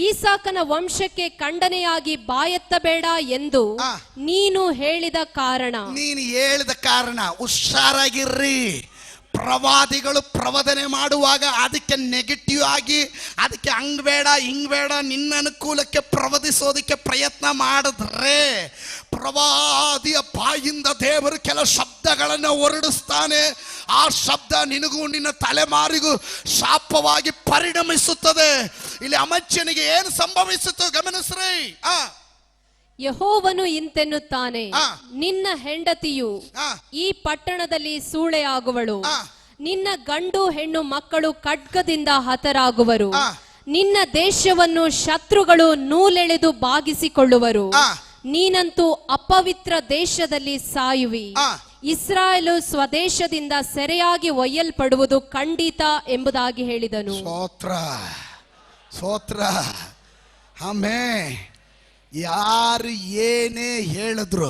ಈಸಾಕನ ವಂಶಕ್ಕೆ ಖಂಡನೆಯಾಗಿ ಬಾಯೆತ್ತಬೇಡ ಎಂದು ನೀನು ಹೇಳಿದ ಕಾರಣ ಹುಷಾರಾಗಿರ್ರಿ. ಪ್ರವಾದಿಗಳು ಪ್ರವಾದನೆ ಮಾಡುವಾಗ ಅದಕ್ಕೆ ನೆಗೆಟಿವ್ ಆಗಿ, ಅದಕ್ಕೆ ಹಂಗ್ ಬೇಡ ಹಿಂಗ್ ಬೇಡ, ನಿನ್ನ ಅನುಕೂಲಕ್ಕೆ ಪ್ರವಾದಿಸೋದಕ್ಕೆ ಪ್ರಯತ್ನ ಮಾಡಿದ್ರೆ ಪ್ರವಾದಿಯ ಬಾಯಿಂದ ದೇವರು ಕೆಲ ಶಬ್ದಗಳನ್ನು ಹೊರಡಿಸ್ತಾನೆ. ಆ ಶಬ್ದ ನಿನಗೂ ನಿನ್ನ ತಲೆಮಾರಿಗೂ ಶಾಪವಾಗಿ ಪರಿಣಮಿಸುತ್ತದೆ. ಇಲ್ಲಿ ಅಮಚ್ಯನಿಗೆ ಏನು ಸಂಭವಿಸಿತು ಗಮನಿಸ್ರಿ. ಯೆಹೋವನು ಇಂತೆನ್ನುತ್ತಾನೆ, ನಿನ್ನ ಹೆಂಡತಿಯು ಈ ಪಟ್ಟಣದಲ್ಲಿ ಸೂಳೆಯಾಗುವಳು, ನಿನ್ನ ಗಂಡು ಹೆಣ್ಣು ಮಕ್ಕಳು ಖಡ್ಗದಿಂದ ಹತರಾಗುವರು, ನಿನ್ನ ದೇಶವನ್ನು ಶತ್ರುಗಳು ನೂಲೆಳೆದು ಬಾಗಿಸಿಕೊಳ್ಳುವರು, ನೀನಂತೂ ಅಪವಿತ್ರ ದೇಶದಲ್ಲಿ ಸಾಯುವಿ, ಇಸ್ರಾಯೇಲು ಸ್ವದೇಶದಿಂದ ಸೆರೆಯಾಗಿ ಒಯ್ಯಲ್ಪಡುವುದು ಖಂಡಿತ ಎಂಬುದಾಗಿ ಹೇಳಿದನು. ಸ್ತೋತ್ರ. ಆಮೆನ್. ಯಾರು ಏನೇ ಹೇಳಿದ್ರು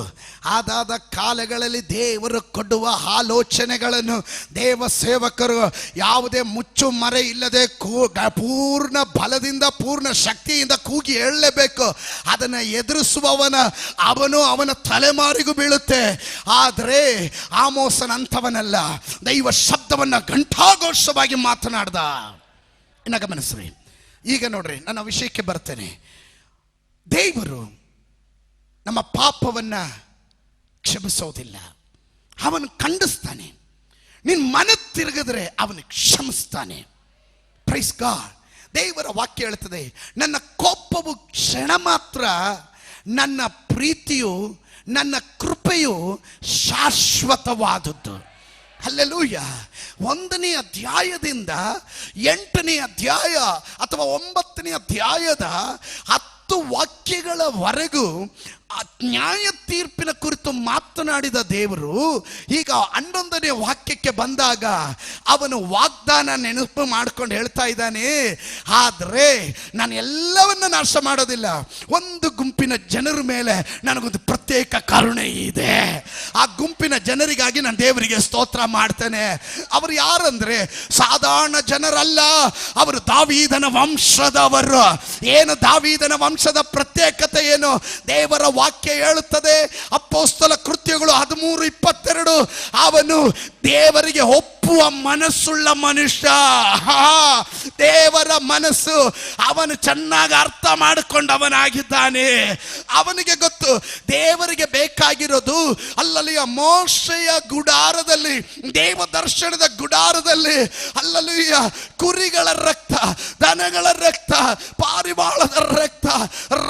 ಆದಾದ ಕಾಲಗಳಲ್ಲಿ ದೇವರು ಕೊಡುವ ಆಲೋಚನೆಗಳನ್ನು ದೇವ ಸೇವಕರು ಯಾವುದೇ ಮುಚ್ಚು ಮರೆ ಇಲ್ಲದೆ ಪೂರ್ಣ ಬಲದಿಂದ ಪೂರ್ಣ ಶಕ್ತಿಯಿಂದ ಕೂಗಿ ಹೇಳಲೇಬೇಕು. ಅದನ್ನು ಎದುರಿಸುವವನ ಅವನ ತಲೆಮಾರಿಗೂ ಬೀಳುತ್ತೆ. ಆದರೆ ಆಮೋಸನ ಅಂಥವನಲ್ಲ, ದೈವ ಶಬ್ದವನ್ನು ಘಂಟಾಘೋಷವಾಗಿ ಮಾತನಾಡ್ದ. ಇನ್ನು ಗಮನಿಸ್ರಿ. ಈಗ ನೋಡ್ರಿ, ನನ್ನ ವಿಷಯಕ್ಕೆ ಬರ್ತೇನೆ. ದೇವರು ನಮ್ಮ ಪಾಪವನ್ನ ಕ್ಷಮಿಸೋದಿಲ್ಲ, ಅವನು ಖಂಡಿಸ್ತಾನೆ. ನೀನು ಮನ ತಿರುಗಿದ್ರೆ ಅವನು ಕ್ಷಮಿಸ್ತಾನೆ. Praise God. ದೇವರ ವಾಕ್ಯ ಹೇಳ್ತದೆ, ನನ್ನ ಕೋಪವು ಕ್ಷಣ ಮಾತ್ರ, ನನ್ನ ಪ್ರೀತಿಯು ನನ್ನ ಕೃಪೆಯು ಶಾಶ್ವತವಾದದ್ದು. ಹಲ್ಲೆಲೂಯಾ. 1ನೇ ಅಧ್ಯಾಯದಿಂದ 8ನೇ ಅಧ್ಯಾಯ ಅಥವಾ 9ನೇ ಅಧ್ಯಾಯದ 10 ವಾಕ್ಯಗಳವರೆಗೂ ಆ ನ್ಯಾಯ ತೀರ್ಪಿನ ಕುರಿತು ಮಾತನಾಡಿದ ದೇವರು ಈಗ 11ನೇ ವಾಕ್ಯಕ್ಕೆ ಬಂದಾಗ ಅವನು ವಾಗ್ದಾನ ನೆನಪು ಮಾಡ್ಕೊಂಡು ಹೇಳ್ತಾ ಇದ್ದಾನೆ, ಆದರೆ ನಾನು ಎಲ್ಲವನ್ನ ನಾಶ ಮಾಡೋದಿಲ್ಲ, ಒಂದು ಗುಂಪಿನ ಜನರ ಮೇಲೆ ನನಗೊಂದು ಪ್ರತ್ಯೇಕ ಕರುಣೆ ಇದೆ. ಆ ಗುಂಪಿನ ಜನರಿಗಾಗಿ ನಾನು ದೇವರಿಗೆ ಸ್ತೋತ್ರ ಮಾಡ್ತೇನೆ. ಅವರು ಯಾರಂದ್ರೆ ಸಾಧಾರಣ ಜನರಲ್ಲ, ಅವರು ದಾವೀದನ ವಂಶದವರು. ಏನು ದಾವೀದನ ವಂಶದ ಪ್ರತ್ಯೇಕತೆ ಏನು? ದೇವರ ವಾಕ್ಯ ಹೇಳುತ್ತದೆ, ಅಪೊಸ್ತಲ ಕೃತ್ಯಗಳು 13:22, ಅವನು ದೇವರಿಗೆ ಒಪ್ಪುವ ಮನಸ್ಸುಳ್ಳ ಮನುಷ್ಯ. ದೇವರ ಮನಸ್ಸು ಅವನು ಚೆನ್ನಾಗಿ ಅರ್ಥ ಮಾಡಿಕೊಂಡವನಾಗಿದ್ದಾನೆ. ಅವನಿಗೆ ಗೊತ್ತು ದೇವರಿಗೆ ಬೇಕಾಗಿರೋದು ಅಲ್ಲಲ್ಲಿಯ ಮೋಶೆಯ ಗುಡಾರದಲ್ಲಿ, ದೇವ ದರ್ಶನದ ಗುಡಾರದಲ್ಲಿ ಅಲ್ಲಲ್ಲಿಯ ಕುರಿಗಳ ರಕ್ತ, ದನಗಳ ರಕ್ತ, ಪಾರಿವಾಳದ ರಕ್ತ,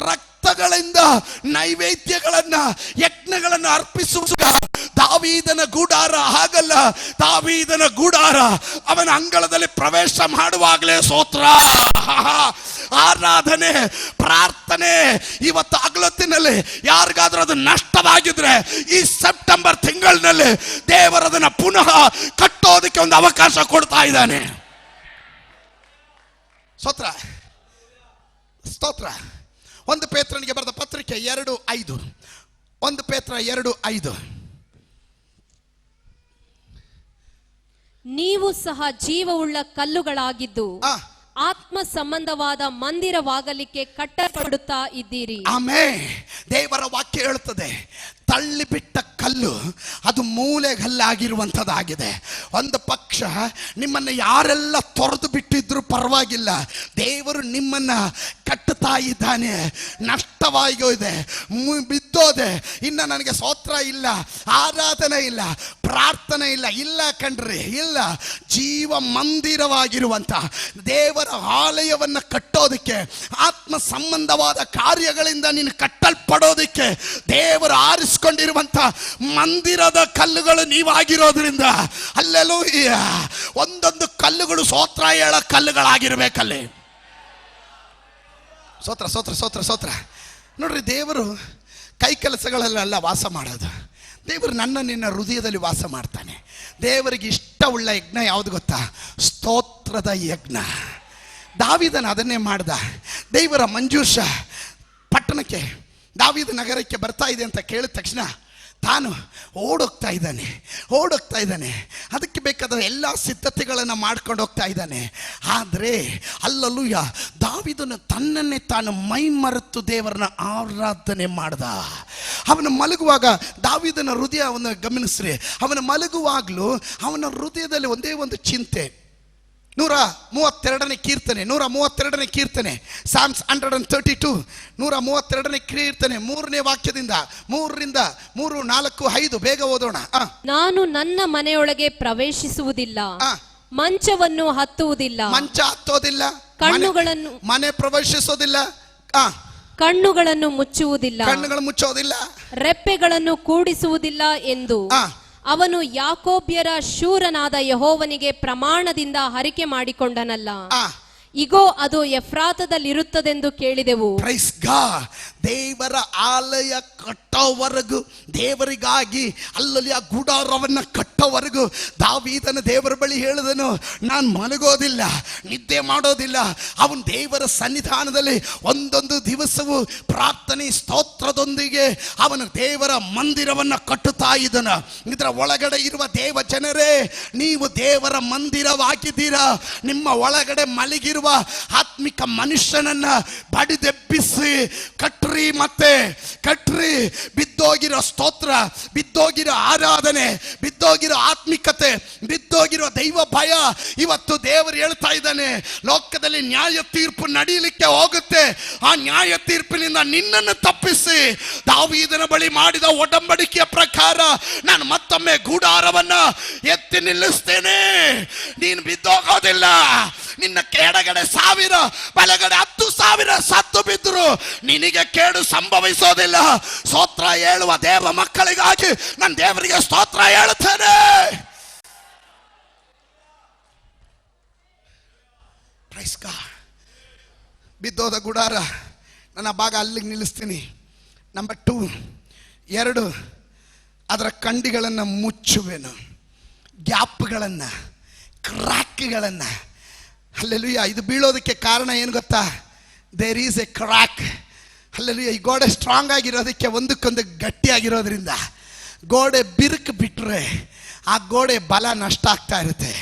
ರಕ್ತಗಳಿಂದ ನೈವೇದ್ಯಗಳನ್ನ, ಯಜ್ಞಗಳನ್ನು ಅರ್ಪಿಸುವ ದಾವೀದನ ಗುಡಾರ ಹಾಗಲ್ಲ. ದಾವೀದನ ಗುಡಾರ ಅವನ ಅಂಗಳದಲ್ಲಿ ಪ್ರವೇಶ ಮಾಡುವಾಗಲೇ ಸ್ತೋತ್ರ, ಆರಾಧನೆ, ಪ್ರಾರ್ಥನೆ. ಇವತ್ತು ಹಗಲೊತ್ತಿನಲ್ಲಿ ಯಾರಿಗಾದ್ರೂ ಅದು ನಷ್ಟವಾಗಿದ್ರೆ ಈ ಸೆಪ್ಟೆಂಬರ್ ತಿಂಗಳಿನಲ್ಲಿ ದೇವರದನ್ನ ಪುನಃ ಕಟ್ಟೋದಕ್ಕೆ ಒಂದು ಅವಕಾಶ ಕೊಡ್ತಾ ಇದ್ದಾನೆ. ಸ್ತೋತ್ರ ಸ್ತೋತ್ರ. 1 ಪೇತ್ರನಿಗೆ ಬರೆದ ಪತ್ರಿಕೆ 2:5. 1 ಪೇತ್ರ 2:5. ನೀವು ಸಹ ಜೀವವುಳ್ಳ ಕಲ್ಲುಗಳಾಗಿದ್ದು ಆತ್ಮ ಸಂಬಂಧವಾದ ಮಂದಿರವಾಗಲಿಕ್ಕೆ ಕಟ್ಟಲ್ಪಡುತ್ತಾ ಇದ್ದೀರಿ. ಆಮೆನ್. ದೇವರ ವಾಕ್ಯ ಹೇಳುತ್ತದೆ, ತಳ್ಳಿಬಿಟ್ಟ ಕಲ್ಲು ಅದು ಮೂಲೆಗಲ್ಲಾಗಿರುವಂಥದ್ದಾಗಿದೆ. ಒಂದು ಪಕ್ಷ ನಿಮ್ಮನ್ನು ಯಾರೆಲ್ಲ ತೊರೆದು ಬಿಟ್ಟಿದ್ರು ಪರವಾಗಿಲ್ಲ, ದೇವರು ನಿಮ್ಮನ್ನ ಕಟ್ಟುತ್ತಾ ಇದ್ದಾನೆ. ನಷ್ಟವಾಗೋದೆ, ಬಿದ್ದೋದೆ, ಇನ್ನು ನನಗೆ ಸ್ತೋತ್ರ ಇಲ್ಲ, ಆರಾಧನೆ ಇಲ್ಲ, ಪ್ರಾರ್ಥನೆ ಇಲ್ಲ, ಇಲ್ಲ ಕಣ್ರಿ, ಇಲ್ಲ. ಜೀವ ಮಂದಿರವಾಗಿರುವಂಥ ದೇವರ ಆಲಯವನ್ನು ಕಟ್ಟೋದಕ್ಕೆ, ಆತ್ಮ ಸಂಬಂಧವಾದ ಕಾರ್ಯಗಳಿಂದ ನೀನು ಕಟ್ಟಲ್ಪಡೋದಕ್ಕೆ ದೇವರು ಆರಿಸಿಕೊಂಡಿರುವಂಥ ಮಂದಿರದ ಕಲ್ಲುಗಳು ನೀವಾಗಿರೋದ್ರಿಂದ ಅಲ್ಲೆಲೂಯ್ಯ, ಒಂದೊಂದು ಕಲ್ಲುಗಳು ಸ್ತೋತ್ರ ಹೇಳ ಕಲ್ಲುಗಳಾಗಿರ್ಬೇಕಲ್ಲಿ. ಸ್ತೋತ್ರ ಸ್ತೋತ್ರ ಸ್ತೋತ್ರ ಸ್ತೋತ್ರ. ನೋಡ್ರಿ, ದೇವರು ಕೈ ಕೆಲಸಗಳಲ್ಲೆಲ್ಲ ವಾಸ ಮಾಡೋದು. ದೇವರು ನಿನ್ನ ಹೃದಯದಲ್ಲಿ ವಾಸ ಮಾಡ್ತಾನೆ. ದೇವರಿಗೆ ಇಷ್ಟವುಳ್ಳ ಯಜ್ಞ ಯಾವುದು ಗೊತ್ತಾ? ಸ್ತೋತ್ರದ ಯಜ್ಞ. ದಾವೀದನ ಅದನ್ನೇ ಮಾಡ್ದ. ದೇವರ ಮಂಜೂಷ ಪಟ್ಟಣಕ್ಕೆ, ದಾವೀದ ನಗರಕ್ಕೆ ಬರ್ತಾ ಇದೆ ಅಂತ ಕೇಳಿದ ತಕ್ಷಣ ತಾನು ಓಡೋಗ್ತಾ ಇದ್ದಾನೆ. ಅದಕ್ಕೆ ಬೇಕಾದ ಎಲ್ಲ ಸಿದ್ಧತೆಗಳನ್ನು ಮಾಡ್ಕೊಂಡು ಹೋಗ್ತಾ ಇದ್ದಾನೆ. ಆದರೆ ಅಲ್ಲಲ್ಲೂಯ್ಯ, ದಾವೀದನು ತನ್ನನ್ನೇ ತಾನು ಮೈ ಮರೆತು ದೇವರನ್ನ ಆರಾಧನೆ ಮಾಡ್ದ. ಅವನು ಮಲಗುವಾಗ ದಾವೀದನ ಹೃದಯವನ್ನು ಗಮನಿಸ್ರಿ. ಅವನು ಮಲಗುವಾಗಲೂ ಅವನ ಹೃದಯದಲ್ಲಿ ಒಂದೇ ಒಂದು ಚಿಂತೆ. 132ನೇ ಕೀರ್ತನೆ, ಸಾಮ್ಸ್ 132, 132ನೇ ಕೀರ್ತನೆ 3ನೇ ವಾಕ್ಯದಿಂದ 3 4 5 ಬೇಗ ಓದೋಣ. ನಾನು ನನ್ನ ಮನೆಯೊಳಗೆ ಪ್ರವೇಶಿಸುವುದಿಲ್ಲ, ಮಂಚವನ್ನು ಹತ್ತುವುದಿಲ್ಲ, ಮಂಚ ಹತ್ತೋದಿಲ್ಲ, ಕಣ್ಣುಗಳನ್ನು ಮನೆ ಪ್ರವೇಶಿಸೋದಿಲ್ಲ, ಕಣ್ಣುಗಳನ್ನು ಮುಚ್ಚುವುದಿಲ್ಲ, ಕಣ್ಣುಗಳು ಮುಚ್ಚೋದಿಲ್ಲ, ರೆಪ್ಪೆಗಳನ್ನು ಕೂಡಿಸುವುದಿಲ್ಲ ಎಂದು ಅವನು ಯಾಕೋಬ್ಯರ ಶೂರನಾದ ಯೆಹೋವನಿಗೆ ಪ್ರಮಾಣದಿಂದ ಹರಿಕೆ ಮಾಡಿಕೊಂಡನಲ್ಲ. ಇಗೋ ಅದು ಎಫ್ರಾತದಲ್ಲಿರುತ್ತದೆಂದು ಕೇಳಿದೆವು. Praise God. ದೇವರ ಆಲಯ ಕಟ್ಟೋವರೆಗೂ, ದೇವರಿಗಾಗಿ ಅಲ್ಲಲ್ಲಿ ಆ ಗುಡಾರವನ್ನು ಕಟ್ಟೋವರೆಗೂ ದಾವೀದನ ದೇವರ ಬಳಿ ಹೇಳಿದನು, ನಾನು ಮಲಗೋದಿಲ್ಲ, ನಿದ್ದೆ ಮಾಡೋದಿಲ್ಲ. ಅವನು ದೇವರ ಸನ್ನಿಧಾನದಲ್ಲಿ ಒಂದೊಂದು ದಿವಸವೂ ಪ್ರಾರ್ಥನೆ ಸ್ತೋತ್ರದೊಂದಿಗೆ ಅವನು ದೇವರ ಮಂದಿರವನ್ನು ಕಟ್ಟುತ್ತಾ ಇದ್ದನು. ಇದರ ಒಳಗಡೆ ಇರುವ ದೇವ ಜನರೇ, ನೀವು ದೇವರ ಮಂದಿರವಾಗಿದ್ದೀರಾ. ನಿಮ್ಮ ಒಳಗಡೆ ಮಲಗಿರುವ ಆತ್ಮಿಕ ಮನುಷ್ಯನನ್ನ ಬಡಿದೆಬ್ಬಿಸಿ ಕಟ್ರಿ. ಬಿದ್ದೋಗಿರೋ ಸ್ತೋತ್ರ, ಬಿದ್ದೋಗಿರೋ ಆರಾಧನೆ, ಬಿದ್ದೋಗಿರೋ ಆತ್ಮಿಕತೆ, ಬಿದ್ದೋಗಿರೋ ದೈವ ಭಯ. ಇವತ್ತು ದೇವರು ಹೇಳ್ತಾ ಇದ್ದಾನೆ, ಲೋಕದಲ್ಲಿ ನ್ಯಾಯ ತೀರ್ಪು ನಡೀಲಿಕ್ಕೆ ಹೋಗುತ್ತೆ. ಆ ನ್ಯಾಯ ತೀರ್ಪಿನಿಂದ ನಿನ್ನನ್ನು ತಪ್ಪಿಸಿ ದಾವೀದನ ಬಳಿ ಮಾಡಿದ ಒಡಂಬಡಿಕೆಯ ಪ್ರಕಾರ ನಾನು ಮತ್ತೊಮ್ಮೆ ಗುಡಾರವನ್ನ ಎತ್ತಿ ನಿಲ್ಲಿಸ್ತೇನೆ. ನೀನು ಬಿದ್ದೋಗೋದಿಲ್ಲ. ನಿನ್ನ ಕೆಳಗಡೆ 1000, ಬಲಗಡೆ 10,000 ಸತ್ತು ಬಿದ್ದರು ನಿನಗೆ ಕೇಡು ಸಂಭವಿಸೋದಿಲ್ಲ. ಸ್ತೋತ್ರ ಹೇಳುವ ದೇವ ಮಕ್ಕಳಿಗಾಗಿ ನಾನು ದೇವರಿಗೆ ಸ್ತೋತ್ರ ಹೇಳುತ್ತೇನೆ. Praise God. ಬಿದ್ದೋದ ಗುಡಾರ, ನನ್ನ ಭಾಗ ಅಲ್ಲಿಗೆ ನಿಲ್ಲಿಸ್ತೀನಿ. ನಂಬರ್ 2, 2, ಅದರ ಕಂಡಿಗಳನ್ನು ಮುಚ್ಚುವೆನು, ಗ್ಯಾಪ್ಗಳನ್ನು, ಕ್ರ್ಯಾಕ್ಗಳನ್ನು. ಹಲ್ಲೆಲೂಯಾ. ಇದು ಬೀಳೋದಕ್ಕೆ ಕಾರಣ ಏನು ಗೊತ್ತಾ? There is a crack. Hallelujah. ಈ ಗೋಡೆ ಸ್ಟ್ರಾಂಗ್ ಆಗಿರೋದಕ್ಕೆ ಒಂದಕ್ಕೊಂದು ಗಟ್ಟಿಯಾಗಿರೋದ್ರಿಂದ ಗೋಡೆ ಬಿರುಕು ಬಿಟ್ಟರೆ ಆ ಗೋಡೆ ಬಲ ನಷ್ಟ ಆಗ್ತಾ ಇರುತ್ತೆ.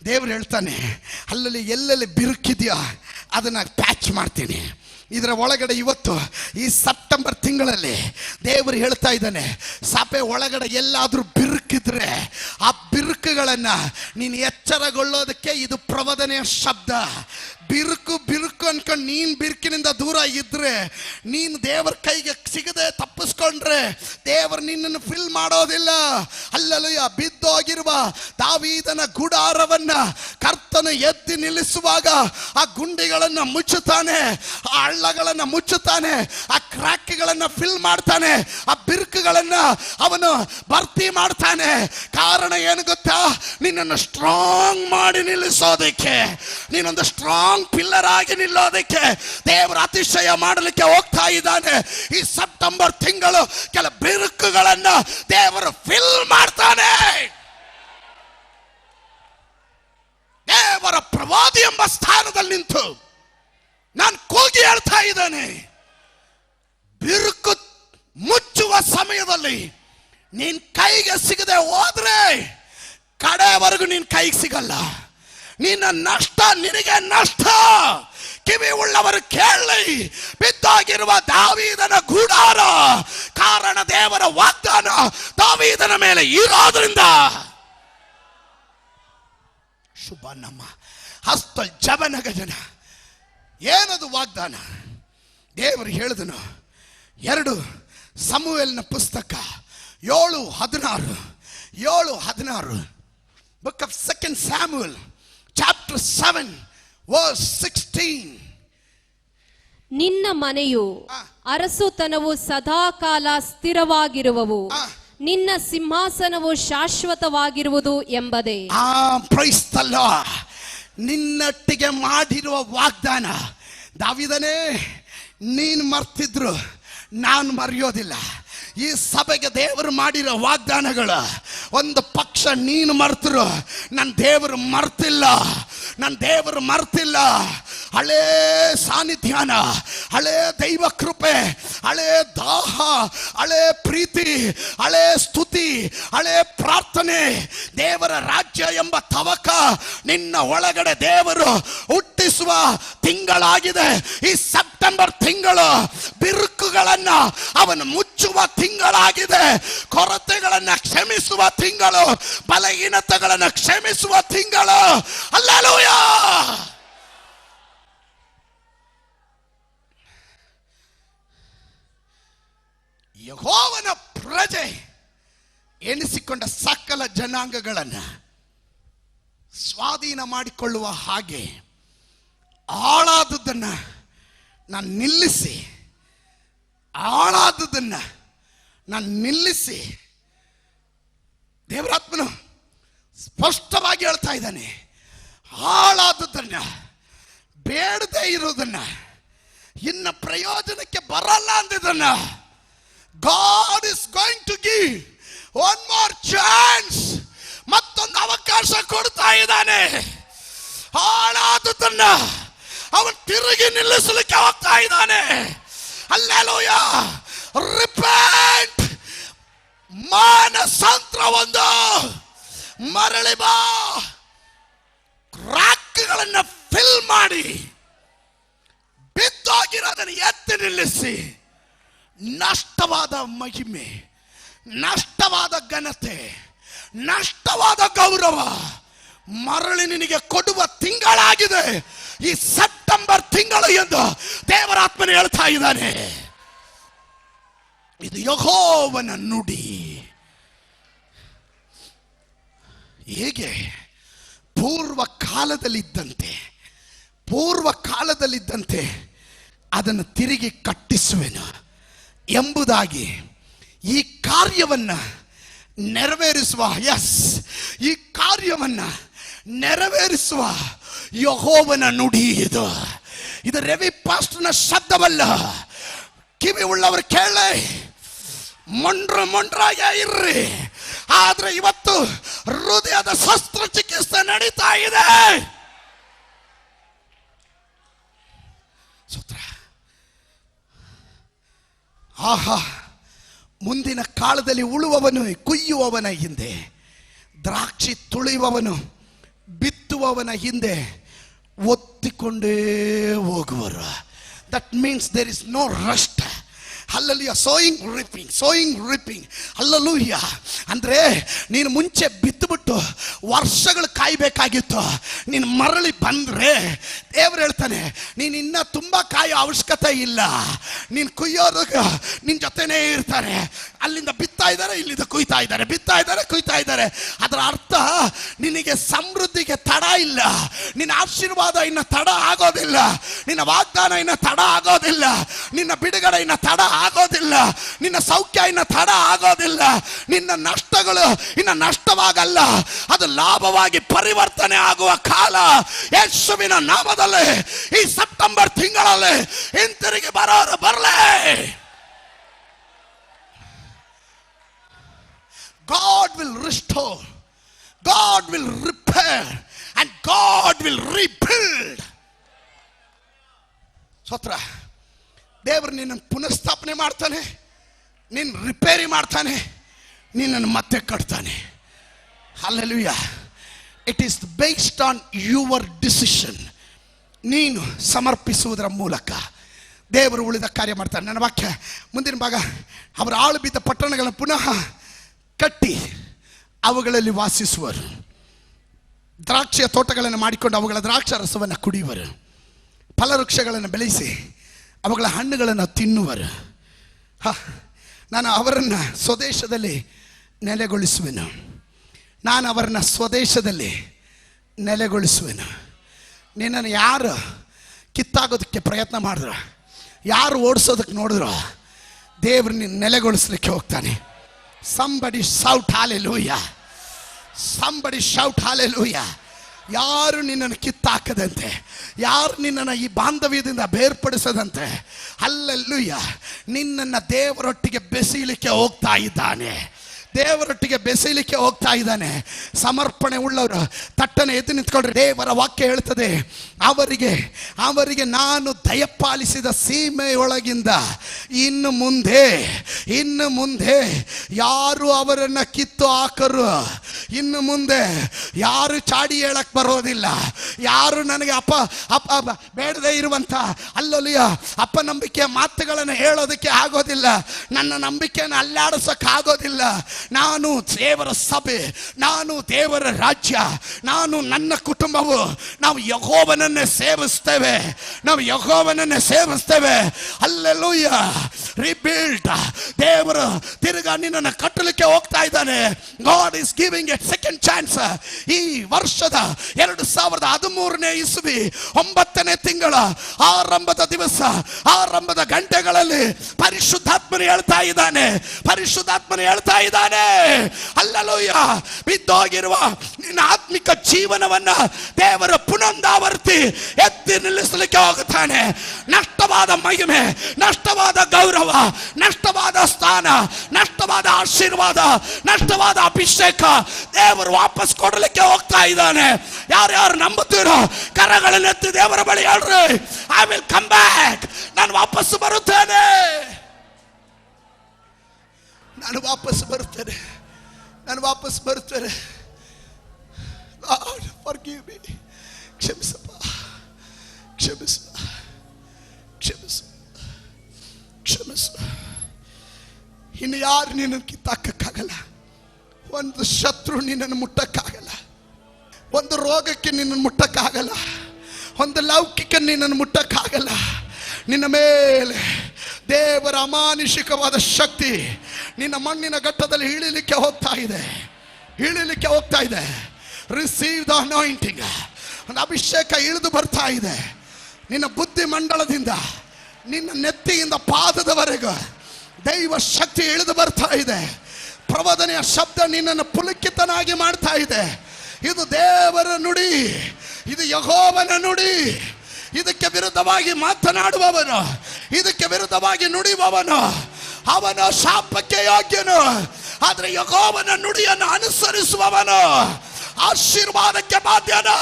ದೇವ್ರು ಹೇಳ್ತಾನೆ, ಅಲ್ಲಲ್ಲಿ ಎಲ್ಲೆಲ್ಲಿ ಬಿರುಕಿದೆಯೋ ಅದನ್ನು ಪ್ಯಾಚ್ ಮಾಡ್ತೀನಿ. ಇದರ ಒಳಗಡೆ ಇವತ್ತು ಈ ಸೆಪ್ಟೆಂಬರ್ ತಿಂಗಳಲ್ಲಿ ದೇವರು ಹೇಳ್ತಾ ಇದ್ದಾನೆ, ಸಭೆ ಒಳಗಡೆ ಎಲ್ಲಾದರೂ ಬಿರುಕಿದ್ರೆ ಆ ಬಿರುಕುಗಳನ್ನು ನೀನು ಎಚ್ಚರಗೊಳ್ಳೋದಕ್ಕೆ ಇದು ಪ್ರವಾದನೆಯ ಶಬ್ದ. ಬಿರುಕು ಬಿರುಕು ಅನ್ಕೊಂಡು ನೀನು ಬಿರುಕಿನಿಂದ ದೂರ ಇದ್ರೆ, ನೀನು ದೇವರ ಕೈಗೆ ಸಿಗದೆ ತಪ್ಪಿಸ್ಕೊಂಡ್ರೆ ದೇವರು ನಿನ್ನನ್ನು ಫಿಲ್ ಮಾಡೋದಿಲ್ಲ. ಹಲ್ಲೆಲೂಯ. ಬಿದ್ದೋಗಿರುವ ದಾವೀದನ ಗುಡಾರವನ್ನ ಕರ್ತನು ಎತ್ತಿ ನಿಲ್ಲಿಸುವಾಗ ಆ ಗುಂಡಿಗಳನ್ನು ಮುಚ್ಚುತ್ತಾನೆ, ಆ ಹಳ್ಳಗಳನ್ನು ಮುಚ್ಚುತ್ತಾನೆ, ಆ ಕ್ರ್ಯಾಕ್ಗಳನ್ನು ಫಿಲ್ ಮಾಡ್ತಾನೆ, ಆ ಬಿರುಕುಗಳನ್ನು ಅವನು ಭರ್ತಿ ಮಾಡ್ತಾನೆ. ಕಾರಣ ಏನು ಗೊತ್ತಾ? ನಿನ್ನನ್ನು ಸ್ಟ್ರಾಂಗ್ ಮಾಡಿ ನಿಲ್ಲಿಸೋದಕ್ಕೆ, ನೀನೊಂದು ಸ್ಟ್ರಾಂಗ್ ಪಿಲ್ಲರ್ ಆಗಿ ನಿಲ್ಲೋದಕ್ಕೆ ದೇವರು ಅತಿಶಯ ಮಾಡಲಿಕ್ಕೆ ಹೋಗ್ತಾ ಇದ್ದಾನೆ. ಈ ಸೆಪ್ಟೆಂಬರ್ ತಿಂಗಳು ಕೆಲ ಬಿರುಕುಗಳನ್ನ ದೇವರು ಫಿಲ್ ಮಾಡ್ತಾನೆ. ದೇವರ ಪ್ರವಾದಿ ಎಂಬ ಸ್ಥಾನದಲ್ಲಿ ನಿಂತು ನಾನು ಕೂಗಿ ಹೇಳ್ತಾ ಇದ್ದಾನೆ, ಬಿರುಕು ಮುಚ್ಚುವ ಸಮಯದಲ್ಲಿ ನೀನ್ ಕೈಗೆ ಸಿಗದೆ ಹೋದ್ರೆ ಕಡೆವರೆಗೂ ನೀನ್ ಕೈಗೆ ಸಿಗಲ್ಲ. ನಿನ್ನ ನಷ್ಟ ನಿನಗೆ ನಷ್ಟ. ಕಿವಿ ಉಳ್ಳವರು ಕೇಳಿ. ಬಿದ್ದಾಗಿರುವ ದಾವೀದನ ಗುಡಾರ, ಕಾರಣ ದೇವರ ವಾಗ್ದಾನ ದಾವೀದನ ಮೇಲೆ ಇರೋದ್ರಿಂದ. ಶುಭ ನಮ್ಮ ಹಸ್ತ ಜವನಗ ಜನ. ಏನದು ವಾಗ್ದಾನ? ದೇವರು ಹೇಳಿದನು. 2 ಸಮುವೇಲನ ಪುಸ್ತಕ 7:16 Book of 2 Samuel chapter 7 verse 16. ನಿನ್ನ ಮನೆಯು ಅರಸುತನವು ಸದಾಕಾಲ ಸ್ಥಿರವಾಗಿರುವವು, ನಿನ್ನ ಸಿಂಹಾಸನವು ಶಾಶ್ವತವಾಗಿರುವುದು ಎಂಬುದೇ. Price the lord. ನಿನ್ನೊಟ್ಟಿಗೆ ಮಾಡಿರುವ ವಾಗ್ದಾನ. ದಾವೀದನೇ, ನೀನು ಮರ್ತಿದ್ರು ನಾನು ಮರೆಯೋದಿಲ್ಲ. ಈ ಸಭೆಗೆ ದೇವರು ಮಾಡಿರೋ ವಾಗ್ದಾನಗಳು ಒಂದು ಪಕ್ಷ ನೀನು ಮರ್ತರು, ನನ್ನ ದೇವರು ಮರ್ತಿಲ್ಲ. ನನ್ನ ದೇವರು ಮರ್ತಿಲ್ಲ. ಹಳೇ ಸಾನ್ನಿಧ್ಯಾನ, ಹಳೇ ದೈವ ಕೃಪೆ, ಹಳೇ ದಾಹ, ಹಳೇ ಪ್ರೀತಿ, ಹಳೇ ಸ್ತುತಿ, ಹಳೇ ಪ್ರಾರ್ಥನೆ, ದೇವರ ರಾಜ್ಯ ಎಂಬ ತವಕ ನಿನ್ನ ಒಳಗಡೆ ದೇವರು ಹುಟ್ಟಿಸುವ ತಿಂಗಳಾಗಿದೆ ಈ ಸೆಪ್ಟೆಂಬರ್ ತಿಂಗಳು. ಬಿರುಕುಗಳನ್ನ ಅವನು ಮುಚ್ಚುವ ತಿಂಗಳಾಗಿದೆ. ಕೊರತೆಗಳನ್ನ ಕ್ಷಮಿಸುವ ತಿಂಗಳು, ಬಲಹೀನತೆಗಳನ್ನು ಕ್ಷಮಿಸುವ ತಿಂಗಳು. ಹಲ್ಲೆಲೂಯಾ. ಯೆಹೋವನ ಪ್ರಜೆ ಎನಿಸಿಕೊಂಡ ಸಕಲ ಜನಾಂಗಗಳನ್ನು ಸ್ವಾಧೀನ ಮಾಡಿಕೊಳ್ಳುವ ಹಾಗೆ ಹಾಳಾದದ್ದನ್ನು ನಾನು ನಿಲ್ಲಿಸಿ, ಹಾಳಾದದ್ದನ್ನು ನಾನು ನಿಲ್ಲಿಸಿ, ದೇವರಾತ್ಮನು ಸ್ಪಷ್ಟವಾಗಿ ಹೇಳ್ತಾ ಇದ್ದಾನೆ, ಹಾಳಾದದ್ದನ್ನು, ಬೇಡದೇ ಇರೋದನ್ನ, ಇನ್ನು ಪ್ರಯೋಜನಕ್ಕೆ ಬರಲ್ಲ ಅಂದಿದ್ದನ್ನ God is going to give one more chance. ಮತ್ತೊಂದು ಅವಕಾಶ ಕೊಡ್ತಾ ಇದ್ದಾನೆ. ಹಾಳಾದದ್ದನ್ನ ಅವನು ತಿರುಗಿ ನಿಲ್ಲಿಸಲಿಕ್ಕೆ ಹೋಗ್ತಾ ಇದ್ದಾನೆ. ಹಲ್ಲೆಲೂಯಾ. ರಿಪೆಂಟ್. ಮಾನಸಾಂತರ ಒಂದು ಮರಳಿ ಬಾ. ಕ್ರ್ಯಾಕ್ಗಳನ್ನು ಫಿಲ್ ಮಾಡಿ ಬಿದ್ದೋಗಿರೋದನ್ನು ಎತ್ತಿ ನಿಲ್ಲಿಸಿ, ನಷ್ಟವಾದ ಮಹಿಮೆ, ನಷ್ಟವಾದ ಘನತೆ, ನಷ್ಟವಾದ ಗೌರವ ಮರಳಿ ನಿನಗೆ ಕೊಡುವ ತಿಂಗಳಾಗಿದೆ ಈ ಸೆಪ್ಟೆಂಬರ್ ತಿಂಗಳು ಎಂದು ದೇವರಾತ್ಮನೆ ಹೇಳ್ತಾ ಇದ್ದಾನೆ. ಇದು ಯೆಹೋವನ ನುಡಿ. ಹೇಗೆ ಪೂರ್ವ ಕಾಲದಲ್ಲಿದ್ದಂತೆ ಅದನ್ನು ತಿರುಗಿ ಕಟ್ಟಿಸುವೆನು ಎಂಬುದಾಗಿ ಈ ಕಾರ್ಯವನ್ನು ನೆರವೇರಿಸುವ, ಈ ಕಾರ್ಯವನ್ನು ನೆರವೇರಿಸುವ ಯೆಹೋವನ ನುಡಿ ಇದು. ಇದು ರೆವಿ ಪಾಸ್ಟರ್ನ ಶಬ್ದವಲ್ಲ. ಕಿವಿ ಉಳ್ಳವರು ಕೇಳಿ. ಮೊಂಡ್ರಾಗೆ ಇರ್ರಿ. ಆದ್ರೆ ಇವತ್ತು ಹೃದಯದ ಶಸ್ತ್ರಚಿಕಿತ್ಸೆ ನಡೀತಾ ಇದೆ. ಸೂತ್ರ ಆಹಾ, ಮುಂದಿನ ಕಾಲದಲ್ಲಿ ಉಳುವವನು ಕುಯ್ಯುವವನ ಹಿಂದೆ, ದ್ರಾಕ್ಷಿ ತುಳಿಯುವವನು ಬಿತ್ತುವವನ ಹಿಂದೆ ಒತ್ತಿಕೊಂಡೇ ಹೋಗುವರು. That means there is no rest. Hallelujah. Sowing reaping hallelujah. ಅಂದ್ರೆ ನೀನು ಮುಂಚೆ ಬಿತ್ತುಬಿಟ್ಟು ವರ್ಷಗಳು ಕಾಯಬೇಕಾಗಿತ್ತು. ನೀನು ಮರಳಿ ಬಂದ್ರೆ ದೇವರು ಹೇಳ್ತಾನೆ, ನೀನು ಇನ್ನ ತುಂಬಾ ಕಾಯೋ ಅವಶ್ಯಕತೆ ಇಲ್ಲ. ನೀನು ಕುಯ್ಯೋದಾಗ ನಿನ್ನ ಜೊತೆನೇ ಇರ್ತಾರೆ. ಅಲ್ಲಿಂದ ಬಿತ್ತಾ ಇದ್ದಾರೆ, ಇಲ್ಲಿಂದ ಕುಯ್ತಾ ಇದ್ದಾರೆ, ಬಿತ್ತಾ ಇದ್ದಾರೆ, ಕುಯ್ತಾ ಇದ್ದಾರೆ. ಅದರ ಅರ್ಥ ನಿನಗೆ ಸಮೃದ್ಧಿಗೆ ತಡ ಇಲ್ಲ. ನಿನ್ನ ಆಶೀರ್ವಾದ ಇನ್ನ ತಡ ಆಗೋದಿಲ್ಲ. ನಿನ್ನ ವಾಗ್ದಾನ ಇನ್ನ ತಡ ಆಗೋದಿಲ್ಲ. ನಿನ್ನ ಬಿಡುಗಡೆ ಇನ್ನ ತಡ ಆಗೋದಿಲ್ಲ. ನಿನ್ನ ಸೌಖ್ಯ ಇನ್ನ ತಡ ಆಗೋದಿಲ್ಲ. ನಿನ್ನ ನಷ್ಟಗಳು ಇನ್ನ ನಷ್ಟವಾಗಲ್ಲ, ಅದು ಲಾಭವಾಗಿ ಪರಿವರ್ತನೆ ಆಗುವ ಕಾಲ ಯೇಸುವಿನ ನಾಮದಲ್ಲಿ ಈ ಸೆಪ್ಟೆಂಬರ್ ತಿಂಗಳಲ್ಲಿ ಹಿಂತಿರುಗಿ ಬರೋರು ಬರಲೇ. God will restore, God will repair, and God will rebuild. ಸ್ತೋತ್ರ. ದೇವರು ನಿನ್ನನ್ನು ಪುನಃಸ್ಥಾಪನೆ ಮಾಡ್ತಾನೆ, ನಿನ್ನ ರಿಪೇರಿ ಮಾಡ್ತಾನೆ, ನಿನ್ನನ್ನು ಮತ್ತೆ ಕಟ್ತಾನೆ. Hallelujah. It is based on your decision. ನೀನು ಸಮರ್ಪಿಸುವುದರ ಮೂಲಕ ದೇವರು ಉಳಿದ ಕಾರ್ಯ ಮಾಡ್ತಾನೆ. ನನ್ನ ವಾಕ್ಯ ಮುಂದಿನ ಭಾಗ, ಅವರ ಆಳು ಬಿದ್ದ ಪಟ್ಟಣಗಳನ್ನು ಪುನಃ ಕಟ್ಟಿ ಅವುಗಳಲ್ಲಿ ವಾಸಿಸುವರು. ದ್ರಾಕ್ಷಿಯ ತೋಟಗಳನ್ನು ಮಾಡಿಕೊಂಡು ಅವುಗಳ ದ್ರಾಕ್ಷ ರಸವನ್ನು ಕುಡಿಯುವರು. ಫಲವೃಕ್ಷಗಳನ್ನು ಬೆಳೆಸಿ ಅವುಗಳ ಹಣ್ಣುಗಳನ್ನು ತಿನ್ನುವರು. ನಾನು ಅವರನ್ನು ಸ್ವದೇಶದಲ್ಲಿ ನೆಲೆಗೊಳಿಸುವೆನು. ನಾನು ಅವರನ್ನು ಸ್ವದೇಶದಲ್ಲಿ ನೆಲೆಗೊಳಿಸುವೆನು. ನಿನ್ನನ್ನು ಯಾರು ಕಿತ್ತಾಗೋದಕ್ಕೆ ಪ್ರಯತ್ನ ಮಾಡಿದ್ರು, ಯಾರು ಓಡಿಸೋದಕ್ಕೆ ನೋಡಿದ್ರು, ದೇವರು ನಿನ್ನ ನೆಲೆಗೊಳಿಸ್ಲಿಕ್ಕೆ ಹೋಗ್ತಾನೆ. Somebody shout hallelujah. Somebody shout hallelujah. ಯಾರು ನಿನ್ನನ್ನು ಕಿತ್ತಾಕದಂತೆ, ಯಾರು ನಿನ್ನನ್ನು ಈ ಬಾಂಧವ್ಯದಿಂದ ಬೇರ್ಪಡಿಸದಂತೆ, ಹಲ್ಲೆಲೂಯ, ನಿನ್ನನ್ನು ದೇವರೊಟ್ಟಿಗೆ ಬೆಸೀಲಿಕ್ಕೆ ಹೋಗ್ತಾ ಇದ್ದಾನೆ. ದೇವರೊಟ್ಟಿಗೆ ಬೆಸೀಲಿಕ್ಕೆ ಹೋಗ್ತಾ ಇದ್ದಾನೆ. ಸಮರ್ಪಣೆ ಉಳ್ಳವರು ತಟ್ಟನೆ ಎದ್ದು ನಿಂತ್ಕೊಳ್ರಿ. ದೇವರ ವಾಕ್ಯ ಹೇಳ್ತದೆ, ಅವರಿಗೆ ನಾನು ದಯಪಾಲಿಸಿದ ಸೀಮೆಯೊಳಗಿಂದ ಇನ್ನು ಮುಂದೆ ಯಾರು ಅವರನ್ನು ಕಿತ್ತು ಹಾಕರು. ಇನ್ನು ಮುಂದೆ ಯಾರು ಚಾಡಿ ಹೇಳಕ್ ಬರೋದಿಲ್ಲ. ಯಾರು ನನಗೆ ಬೇಡದೇ ಇರುವಂತ ಅಲ್ಲಲಿಯ ಅಪನಂಬಿಕೆಯ ಮಾತುಗಳನ್ನು ಹೇಳೋದಕ್ಕೆ ಆಗೋದಿಲ್ಲ. ನನ್ನ ನಂಬಿಕೆಯನ್ನು ಅಲ್ಲಾಡಿಸೋಕೆ ಆಗೋದಿಲ್ಲ. ನಾನು ದೇವರ ಸಭೆ, ನಾನು ದೇವರ ರಾಜ್ಯ, ನಾನು ನನ್ನ ಕುಟುಂಬವು, ನಾವು ಯೆಹೋವನನ್ನೇ ಸೇವಿಸ್ತೇವೆ. ಹಲ್ಲೆಲೂಯ. ರಿಬಿಲ್ಡ್. ದೇವರು ತಿರುಗಾ ನಿನ್ನನ್ನು ಕಟ್ಟಲಿಕ್ಕೆ ಹೋಗ್ತಾ ಇದ್ದಾನೆ. God is giving A second chance. ಈ ವರ್ಷದ 2013ನೇ ಇಸವಿ 9ನೇ ತಿಂಗಳ ಆರಂಭದ ದಿವಸ, ಆರಂಭದ ಗಂಟೆಗಳಲ್ಲಿ ಪರಿಶುದ್ಧಾತ್ಮನು ಹೇಳ್ತಾ ಇದ್ದಾನೆ, ಹಲ್ಲೆಲೂಯ. ಬಿದ್ದೋಗಿರುವ ನಿನ್ನ ಆತ್ಮಿಕ ಜೀವನವನ್ನ ದೇವರು ಪುನರಾವರ್ತಿ ಎತ್ತಿ ನಿಲ್ಲಿಸಲಿಕ್ಕೆ ಹೋಗುತ್ತಾನೆ. ನಷ್ಟವಾದ ಮಹಿಮೆ, ನಷ್ಟವಾದ ಗೌರವ, ನಷ್ಟವಾದ ಸ್ಥಾನ, ನಷ್ಟವಾದ ಆಶೀರ್ವಾದ, ನಷ್ಟವಾದ ಅಭಿಷೇಕ ದೇವರು ವಾಪಸ್ ಕೊಡಲಿಕ್ಕೆ ಹೋಗ್ತಾ ಇದ್ದಾನೆ. ಯಾರ್ಯಾರು ನಂಬುತ್ತೀರೋ ಕರಗಳನ್ನೆತ್ತಿ ದೇವರ ಬಳಿ ಹೇಳ್ರಿ, ಐ ವಿಲ್ ಕಮ್ ಬ್ಯಾಕ್. ನಾನು ವಾಪಸ್ ಬರುತ್ತೇನೆ. God, forgive me. ಕ್ಷಮಿಸಪ್ಪ. ಇನ್ನು ಯಾರು ನಿನ್ನನ್ನು ಕಿತ್ತಾಕಕ್ಕಾಗಲ್ಲ. ಒಂದು ಶತ್ರು ನಿನ್ನನ್ನು ಮುಟ್ಟಕ್ಕಾಗಲ್ಲ. ಒಂದು ರೋಗಕ್ಕೆ ನಿನ್ನನ್ನು ಮುಟ್ಟಕ್ಕಾಗಲ್ಲ. ಒಂದು ಲೌಕಿಕ ನಿನ್ನನ್ನು ಮುಟ್ಟಕ್ಕಾಗಲ್ಲ. ನಿನ್ನ ಮೇಲೆ ದೇವರ ಅಮಾನುಷಿಕವಾದ ಶಕ್ತಿ ನಿನ್ನ ಮಣ್ಣಿನ ಘಟ್ಟದಲ್ಲಿ ಇಳಿಲಿಕ್ಕೆ ಹೋಗ್ತಾ ಇದೆ. Receive the anointing. ಒಂದು ಅಭಿಷೇಕ ಇಳಿದು ಬರ್ತಾ ಇದೆ. ನಿನ್ನ ಬುದ್ಧಿ ಮಂಡಲದಿಂದ ನಿನ್ನ ನೆತ್ತಿಯಿಂದ ಪಾದದವರೆಗೂ ದೈವ ಶಕ್ತಿ ಇಳಿದು ಬರ್ತಾ ಇದೆ. ಪ್ರವಾದನೆಯ ಶಬ್ದ ನಿನ್ನನ್ನು ಪುಲಕಿತನಾಗಿ ಮಾಡ್ತಾ ಇದೆ. ಇದು ದೇವರ ನುಡಿ, ಇದು ಯೆಹೋವನ ನುಡಿ. ಇದಕ್ಕೆ ವಿರುದ್ಧವಾಗಿ ಮಾತನಾಡುವವನು, ಇದಕ್ಕೆ ವಿರುದ್ಧವಾಗಿ ನುಡಿಯುವವನು ಅವನು ಶಾಪಕ್ಕೆ ಯೋಗ್ಯನು. ಆದ್ರೆ ಯೆಹೋವನ ನುಡಿಯನ್ನು ಅನುಸರಿಸುವವನು ಆಶೀರ್ವಾದಕ್ಕೆ ಬಾಧ್ಯನು.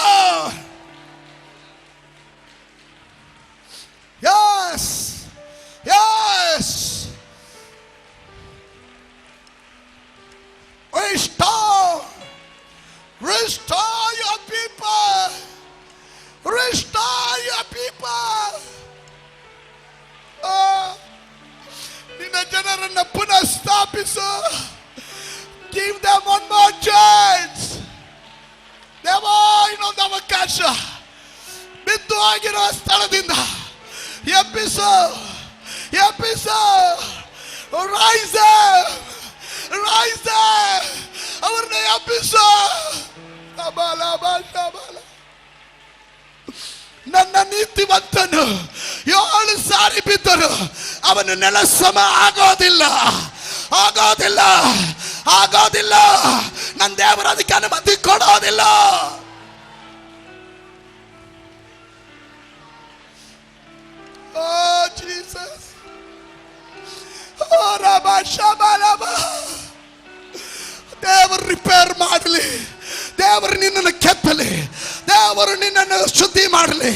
Yes, yes. Restore your people. Restore your people. ನಿನ್ನ ಜನರನ್ನು ಪುನಃ ಸ್ಥಾಪಿಸು. Give them one more chance. ದೇವಾ, ಇನ್ನೊಂದು ಅವಕಾಶ. ಬಿದ್ದು ಆಗಿರೋ ಸ್ಥಳದಿಂದ ಎಬ್ಬಿಸು, ಎಬ್ಬಿಸು. Rise up, rise up. ಅವ್ರನ್ನ ಎಬ್ಬಿಸು. ನನ್ನ ನೀತಿವಂತನು 7 ಸಾರಿ ಬಿದ್ದರು, ಅವನು ನೆಲಸಮ ಆಗೋದಿಲ್ಲ, ಆಗೋದಿಲ್ಲ, ಆಗೋದಿಲ್ಲ. ನನ್ನ ದೇವರ ಅದಕ್ಕೆ ಅನುಮತಿ ಕೊಡೋದಿಲ್ಲ. Oh Jesus. Oh Rabba Shabalaba. ದೇವರು ರಿಪೇರ್ ಮಾಡಲಿ, ದೇವರು ನಿನ್ನನ್ನು ಕೆತ್ತಲಿ, ದೇವರು ನಿನ್ನನ್ನು ಶುದ್ಧಿ ಮಾಡಲಿ,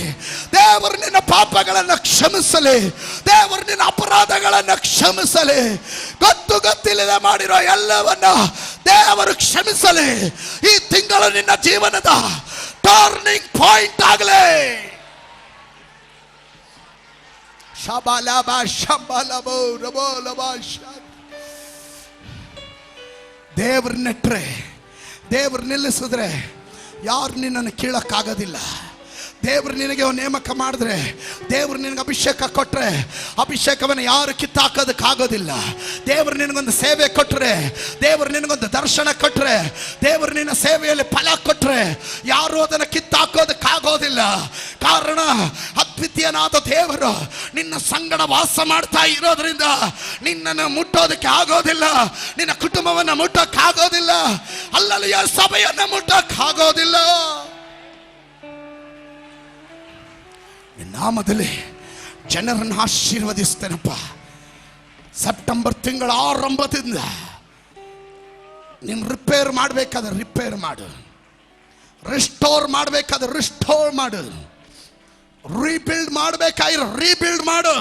ದೇವರು ನಿನ್ನ ಪಾಪಗಳನ್ನು ಕ್ಷಮಿಸಲಿ, ದೇವರು ನಿನ್ನ ಅಪರಾಧಗಳನ್ನು ಕ್ಷಮಿಸಲಿ, ಗೊತ್ತಿಲ್ಲದೆ ಮಾಡಿರೋ ಎಲ್ಲವನ್ನ ದೇವರು ಕ್ಷಮಿಸಲಿ. ಈ ತಿಂಗಳು ನಿನ್ನ ಜೀವನದ ಟರ್ನಿಂಗ್ ಪಾಯಿಂಟ್ ಆಗಲಿ. ಶಬಲಬ ಶಬಲಬೋ ರಬೋಲಬ. ದೇವ್ರು ನೆಟ್ರೆ, ದೇವ್ರು ನಿಲ್ಲಿಸಿದ್ರೆ ಯಾರು ನಿನ್ನನ್ನು ಕೀಳಕ್ಕಾಗೋದಿಲ್ಲ. ದೇವ್ರು ನಿನಗೆ ನೇಮಕ ಮಾಡಿದ್ರೆ, ದೇವ್ರು ನಿನಗೆ ಅಭಿಷೇಕ ಕೊಟ್ಟರೆ ಅಭಿಷೇಕವನ್ನು ಯಾರು ಕಿತ್ತಾಕೋದಕ್ಕಾಗೋದಿಲ್ಲ. ದೇವ್ರು ನಿನಗೊಂದು ಸೇವೆ ಕೊಟ್ಟರೆ, ದೇವ್ರು ನಿನಗೊಂದು ದರ್ಶನ ಕೊಟ್ಟರೆ, ದೇವ್ರು ನಿನ್ನ ಸೇವೆಯಲ್ಲಿ ಫಲ ಕೊಟ್ಟರೆ ಯಾರು ಅದನ್ನು ಕಿತ್ತಾಕೋದಕ್ಕಾಗೋದಿಲ್ಲ. ಕಾರಣ ಅದ್ವಿತೀಯನಾದ ದೇವರು ನಿನ್ನ ಸಂಗಡ ವಾಸ ಮಾಡ್ತಾ ಇರೋದ್ರಿಂದ ನಿನ್ನನ್ನು ಮುಟ್ಟೋದಕ್ಕೆ ಆಗೋದಿಲ್ಲ, ನಿನ್ನ ಕುಟುಂಬವನ್ನು ಮುಟ್ಟೋಕ್ಕಾಗೋದಿಲ್ಲ, ಅಲ್ಲಲ್ಲಿಯ ಸಭೆಯನ್ನು ಮುಟ್ಟೋಕ್ಕಾಗೋದಿಲ್ಲ. ನಾಮದಲ್ಲಿ ಜನರನ್ನು ಆಶೀರ್ವದಿಸ್ತೇನಪ್ಪ. ಸೆಪ್ಟೆಂಬರ್ ತಿಂಗಳ ಆರಂಭದಿಂದ ನೀನು ರಿಪೇರ್ ಮಾಡಬೇಕಾದ್ರೆ ರಿಪೇರ್ ಮಾಡು, ರಿಸ್ಟೋರ್ ಮಾಡಬೇಕಾದ್ರೆ ರಿಸ್ಟೋರ್ ಮಾಡು, ರೀಬಿಲ್ಡ್ ಮಾಡಬೇಕಾದ್ರೆ ರೀಬಿಲ್ಡ್ ಮಾಡು.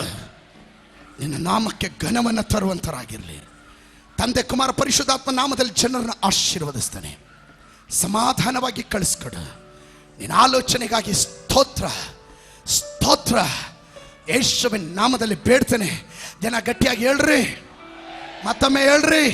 ನಿನ್ನ ನಾಮಕ್ಕೆ ಘನವನ್ನು ತರುವಂತರಾಗಿರಲಿ. ತಂದೆ ಕುಮಾರ ಪರಿಶುದ್ಧಾತ್ಮ ನಾಮದಲ್ಲಿ ಜನರನ್ನು ಆಶೀರ್ವದಿಸ್ತಾನೆ. ಸಮಾಧಾನವಾಗಿ ಕಳಿಸ್ಕೊಡು. ನಿನ್ನ ಆಲೋಚನೆಗಾಗಿ ಸ್ತೋತ್ರ, ಸ್ತೋತ್ರ. ಯೇಸುವಿನ ನಾಮದಲ್ಲಿ ಬೇಡ್ತೇನೆ. ಜನ ಗಟ್ಟಿಯಾಗಿ ಹೇಳ್ರಿ, ಮತ್ತೊಮ್ಮೆ ಹೇಳ್ರಿ.